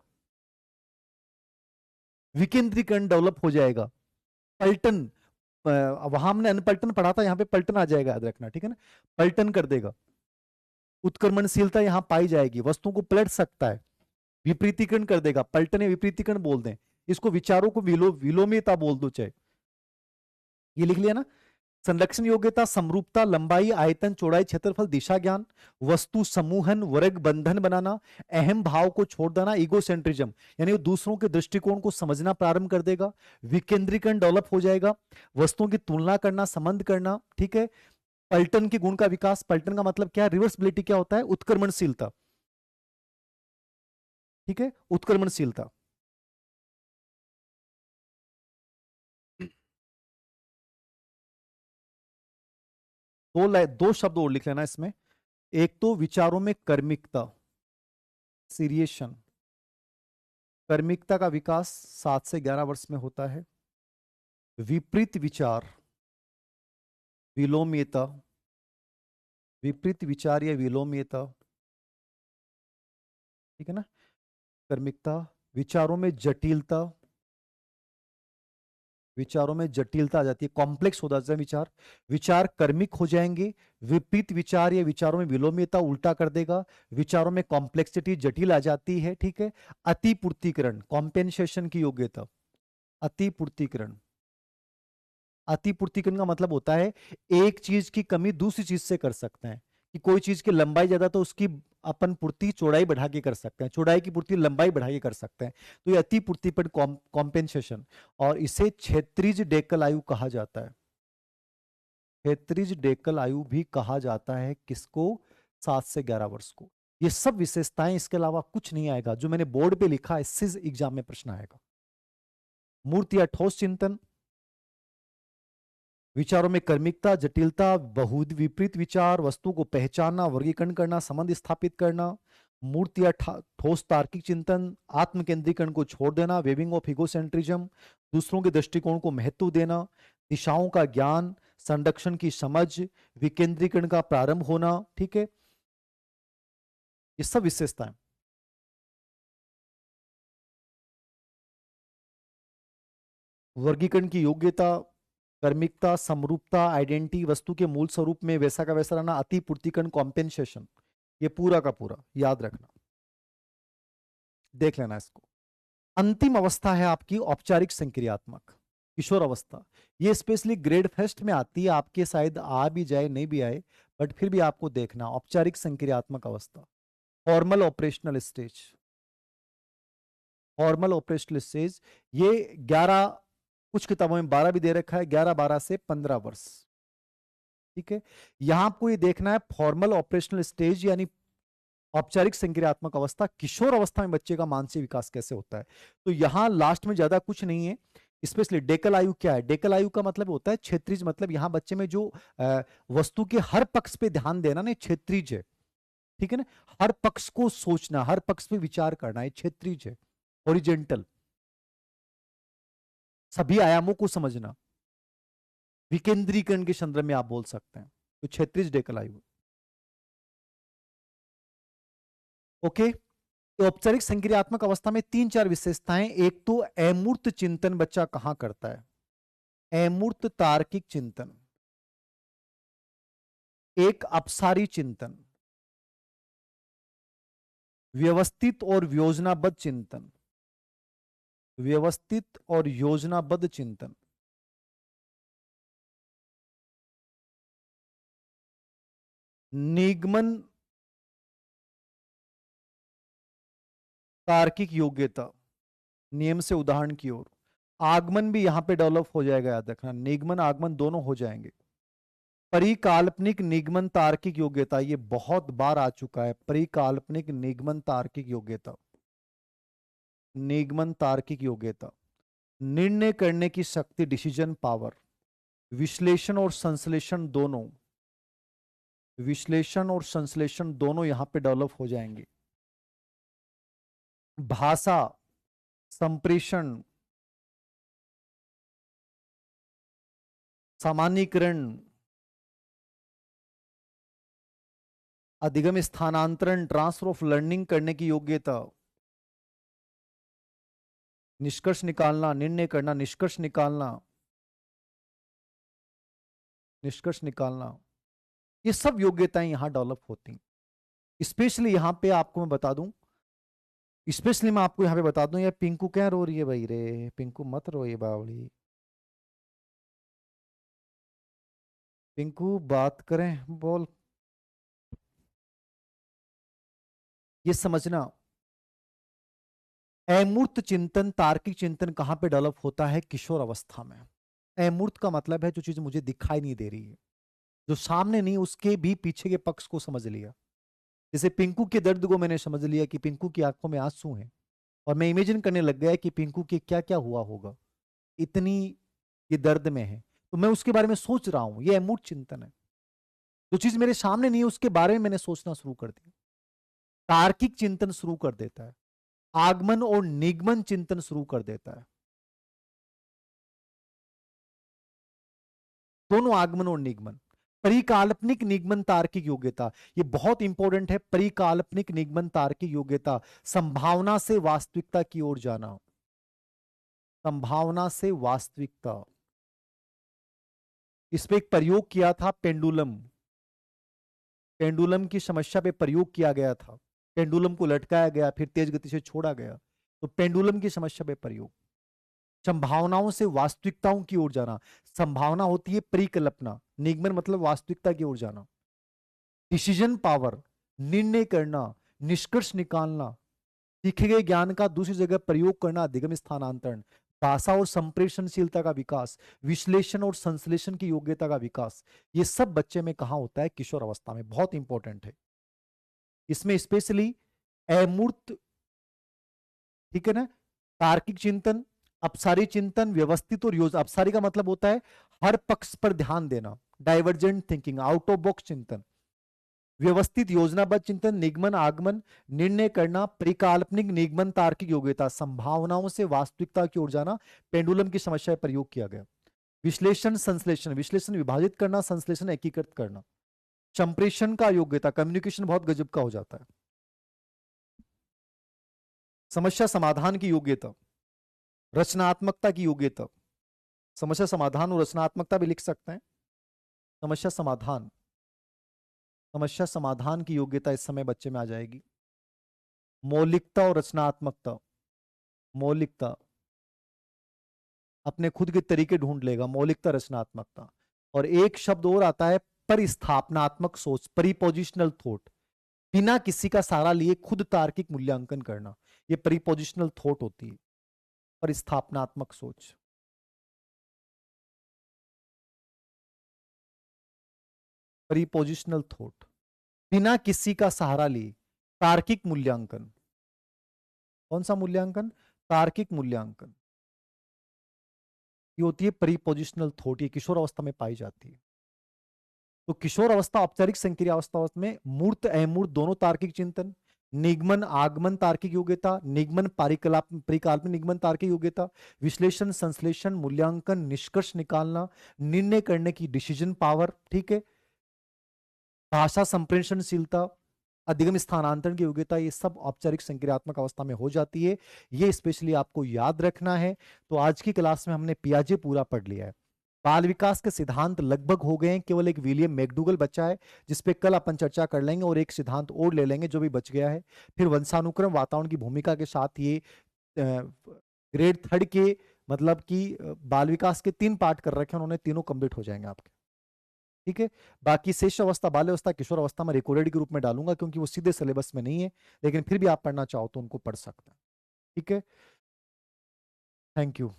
S1: विकेंद्रीकरण डेवलप हो जाएगा, पलटन, वहां हमने अनपलटन पढ़ा था, यहां पे पलटन आ जाएगा, याद रखना, ठीक है ना, पलटन कर देगा। उत्क्रमणशीलता यहां पाई जाएगी, वस्तुओं को पलट सकता है। विपरीतीकरण कर देगा, पलटने विपरीतीकरण बोल दें, इसको विचारों को विलोम्यता बोल दो चाहे, ये लिख लिया ना। संरक्षण योग्यता, समरूपता, लंबाई, आयतन, चौड़ाई, क्षेत्रफल, दिशा ज्ञान, वस्तु समूहन, वर्ग बंधन बनाना, अहम भाव को छोड़ देना, ईगोसेंट्रिज्म यानी वो दूसरों के दृष्टिकोण को समझना प्रारंभ कर देगा, विकेंद्रीकरण डेवलप हो जाएगा, वस्तुओं की तुलना करना, संबंध करना, ठीक है। पलटन के गुण का विकास, पलटन का मतलब क्या है, रिवर्सिबिलिटी क्या होता है, उत्क्रमणशीलता, ठीक है, उत्क्रमणशीलता। दो शब्द और लिख लेना इसमें। एक तो विचारों में कर्मिकता, सीरिएशन, कर्मिकता का विकास 7 से 11 वर्ष में होता है। विपरीत विचार, विलोम्यता, विपरीत विचार या विलोम्यता, ठीक है ना, कर्मिकता। विचारों में जटिलता, विचारों में जटिलता आ जाती है, कॉम्प्लेक्स हो जाता है विचार, विचार कर्मिक हो जाएंगे। विपरीत विचार या विचारों में विलोम्यता उल्टा कर देगा, विचारों में कॉम्प्लेक्सिटी, जटिल आ जाती है, ठीक है। अतिपूर्तिकरण, कॉम्पेंसेशन की योग्यता, अतिपूर्तिकरण, अतिपूर्तिकरण का मतलब होता है एक चीज की कमी दूसरी चीज से कर सकते हैं, कि कोई चीज की लंबाई ज्यादा तो उसकी अपन पूर्ति चौड़ाई बढ़ा के कर सकते हैं, चौड़ाई की पूर्ति लंबाई बढ़ा के कर सकते हैं, तो ये अतिपूर्ति पर कॉम्पेंसेशन। और इसे क्षेत्रीज डेक्कल आयु कहा जाता है, क्षेत्रीज डेक्कल आयु भी कहा जाता है किसको, 7 से 11 वर्ष को। ये सब विशेषताएं, इसके अलावा कुछ नहीं आएगा, जो मैंने बोर्ड पे लिखा इससे एग्जाम में प्रश्न आएगा। मूर्त या ठोस चिंतन, विचारों में कर्मिकता, जटिलता, बहु विपरीत विचार, वस्तु को पहचानना, वर्गीकरण करना, संबंध स्थापित करना, मूर्त या ठोस तार्किक चिंतन, आत्म केंद्रीकरण को छोड़ देना, वेविंग ऑफ इगोसेंट्रिज्म, दूसरों के दृष्टिकोण को महत्व देना, दिशाओं का ज्ञान, संरक्षण की समझ, विकेंद्रीकरण का प्रारंभ होना, ठीक है, ये सब विशेषताएं। वर्गीकरण की योग्यता, कर्मिकता, समरूपता, आइडेंटिटी, वस्तु के मूल स्वरूप में वैसा का वैसा रहना, अतिपूर्तिकरण, कॉम्पेंसेशन, ये पूरा का पूरा याद रखना, देख लेना इसको। अंतिम अवस्था है आपकी औपचारिक संक्रियात्मक किशोर अवस्था। ये स्पेशली ग्रेड फर्स्ट में आती है, आपके शायद आ भी जाए नहीं भी आए, बट फिर भी आपको देखना औपचारिक संक्रियात्मक अवस्था, formal operational stage. Formal operational stage ये 11, कुछ किताबों में 12 भी दे रखा है, 11 12 से 15 वर्ष। ठीक है, यहां आपको ये देखना है फॉर्मल ऑपरेशनल स्टेज यानी औपचारिक संक्रियात्मक अवस्था, किशोर अवस्था में बच्चे का मानसिक विकास कैसे होता है। तो यहां लास्ट में ज्यादा कुछ नहीं है, स्पेशली डेकल आयु क्या है। डेकल आयु का मतलब होता है क्षेत्रीज, मतलब यहां बच्चे में जो वस्तु के हर पक्ष पे ध्यान देना ना, क्षेत्रीज है। ठीक है ना, हर पक्ष को सोचना, हर पक्ष पे विचार करना, ये क्षेत्रीज है। ओरिजेंटल, सभी आयामों को समझना, विकेंद्रीकरण के संदर्भ में आप बोल सकते हैं, तो क्षेत्रीज डेकल आयु। ओके, तो औपचारिक संक्रियात्मक अवस्था में 3 4 विशेषताएं। एक तो अमूर्त चिंतन बच्चा कहां करता है, अमूर्त तार्किक चिंतन। एक अपसारी चिंतन, व्यवस्थित और योजनाबद्ध चिंतन, व्यवस्थित और योजनाबद्ध चिंतन। निगमन तार्किक योग्यता, नियम से उदाहरण की ओर। आगमन भी यहां पे डेवलप हो जाएगा, याद रखना, निगमन आगमन दोनों हो जाएंगे। परिकाल्पनिक निगमन तार्किक योग्यता, ये बहुत बार आ चुका है, परिकाल्पनिक निगमन तार्किक योग्यता। निगमन तार्किक योग्यता, निर्णय करने की शक्ति, डिसीजन पावर, विश्लेषण और संश्लेषण दोनों, विश्लेषण और संश्लेषण दोनों यहां पे डेवलप हो जाएंगे। भाषा, संप्रेषण, सामान्यीकरण, अधिगम स्थानांतरण, ट्रांसफर ऑफ लर्निंग करने की योग्यता, निष्कर्ष निकालना, निर्णय करना, निष्कर्ष निकालना, निष्कर्ष निकालना, ये सब योग्यताएं यहां डेवलप होती हैं। स्पेशली यहां पे आपको मैं बता दूं, स्पेशली मैं आपको यहां पे बता दूं, ये पिंकू क्या रो रही है भाई रे, पिंकू मत रो ये बावली, पिंकू बात करें, बोल। ये समझना, अमूर्त चिंतन तार्किक चिंतन कहां पे डेवलप होता है, किशोर अवस्था में। अमूर्त का मतलब है जो चीज मुझे दिखाई नहीं दे रही है, जो सामने नहीं, उसके भी पीछे के पक्ष को समझ लिया। जैसे पिंकू के दर्द को मैंने समझ लिया कि पिंकू की आंखों में आंसू हैं, और मैं इमेजिन करने लग गया कि पिंकू के क्या क्या हुआ होगा, इतनी ये दर्द में है, तो मैं उसके बारे में सोच रहा हूं, ये अमूर्त चिंतन है। जो चीज मेरे सामने नहीं है उसके बारे में मैंने सोचना शुरू कर दिया, तार्किक चिंतन शुरू कर देता है, आगमन और निगमन चिंतन शुरू कर देता है, दोनों आगमन और निगमन। परिकाल्पनिक निगमन तार्किक योग्यता, ये बहुत इंपॉर्टेंट है। परिकाल्पनिक निगमन तार्किक योग्यता, संभावना से वास्तविकता की ओर जाना, संभावना से वास्तविकता। इस पे एक प्रयोग किया था, पेंडुलम, पेंडुलम की समस्या पे प्रयोग किया गया था। पेंडुलम को लटकाया गया, फिर तेज गति से छोड़ा गया, तो पेंडुलम की समस्या पे प्रयोग। संभावनाओं से वास्तविकताओं की ओर जाना, संभावना होती है परिकल्पना, निगमन मतलब वास्तविकता की ओर जाना। डिसीजन पावर, निर्णय करना, निष्कर्ष निकालना, सीखे गए ज्ञान का दूसरी जगह प्रयोग करना, अधिगम स्थानांतरण। भाषा और संप्रेषणशीलता का विकास, विश्लेषण और संश्लेषण की योग्यता का विकास, ये सब बच्चे में कहां होता है, किशोर अवस्था में, बहुत इंपॉर्टेंट है। इसमें स्पेशली अमूर्त, ठीक है ना, तार्किक चिंतन, अपसारी चिंतन, व्यवस्थित और योजना। अपसारी का मतलब होता है हर पक्ष पर ध्यान देना, divergent thinking, out of box चिंतन। व्यवस्थित योजनाबद्ध चिंतन, निगमन आगमन, निर्णय करना, परिकाल्पनिक निगमन तार्किक योग्यता, संभावनाओं से वास्तविकता की ओर जाना, पेंडुलम की समस्या में प्रयोग किया गया। विश्लेषण संश्लेषण, विश्लेषण विभाजित करना, संश्लेषण एकीकृत करना। संप्रेषण का योग्यता, कम्युनिकेशन बहुत गजब का हो जाता है। समस्या समाधान की योग्यता, रचनात्मकता की योग्यता, समस्या समाधान और रचनात्मकता भी लिख सकते हैं। समस्या समाधान, समस्या समाधान की योग्यता इस समय बच्चे में आ जाएगी। मौलिकता और रचनात्मकता, मौलिकता अपने खुद के तरीके ढूंढ लेगा, मौलिकता रचनात्मकता। और एक शब्द और आता है परिस्थापनात्मक सोच, परिपोजिशनल थॉट, बिना किसी का सहारा लिए खुद तार्किक मूल्यांकन करना, ये परिपोजिशनल थॉट होती है, परिस्थापनात्मक सोच। परिपोजिशनल थॉट, बिना किसी का सहारा लिए तार्किक मूल्यांकन। कौन सा मूल्यांकन? तार्किक मूल्यांकन। ये होती है परिपोजिशनल थॉट, ये किशोर अवस्था में पाई जाती है। तो किशोर अवस्था, औपचारिक संक्रिया अवस्था में मूर्त अमूर्त दोनों तार्किक चिंतन, निगमन आगमन तार्किक योग्यता, निगमन परिकल्पना निगमन तार्किक योग्यता, विश्लेषण संश्लेषण मूल्यांकन निष्कर्ष निकालना, निर्णय करने की डिसीजन पावर, ठीक है, भाषा संप्रेषणशीलता, अधिगम स्थानांतरण की योग्यता, ये सब औपचारिक संक्रियात्मक अवस्था में हो जाती है। ये स्पेशली आपको याद रखना है। तो आज की क्लास में हमने पियाजे पूरा पढ़ लिया है। बाल विकास के सिद्धांत लगभग हो गए हैं, केवल एक विलियम मैकडूगल बचा है जिसपे कल अपन चर्चा कर लेंगे, और एक सिद्धांत और ले लेंगे जो भी बच गया है। फिर वंशानुक्रम वातावरण की भूमिका के साथ ये ग्रेड 3 के मतलब कि बाल विकास के 3 पार्ट कर रखे हैं उन्होंने, तीनों कंप्लीट हो जाएंगे आपके, ठीक है। बाकी शेष अवस्था, बाल्य अवस्था, किशोर अवस्था में रिकॉर्डेड के रूप में डालूंगा क्योंकि वो सीधे सिलेबस में नहीं है, लेकिन फिर भी आप पढ़ना चाहो तो उनको पढ़ सकते हैं, ठीक है। Thank you.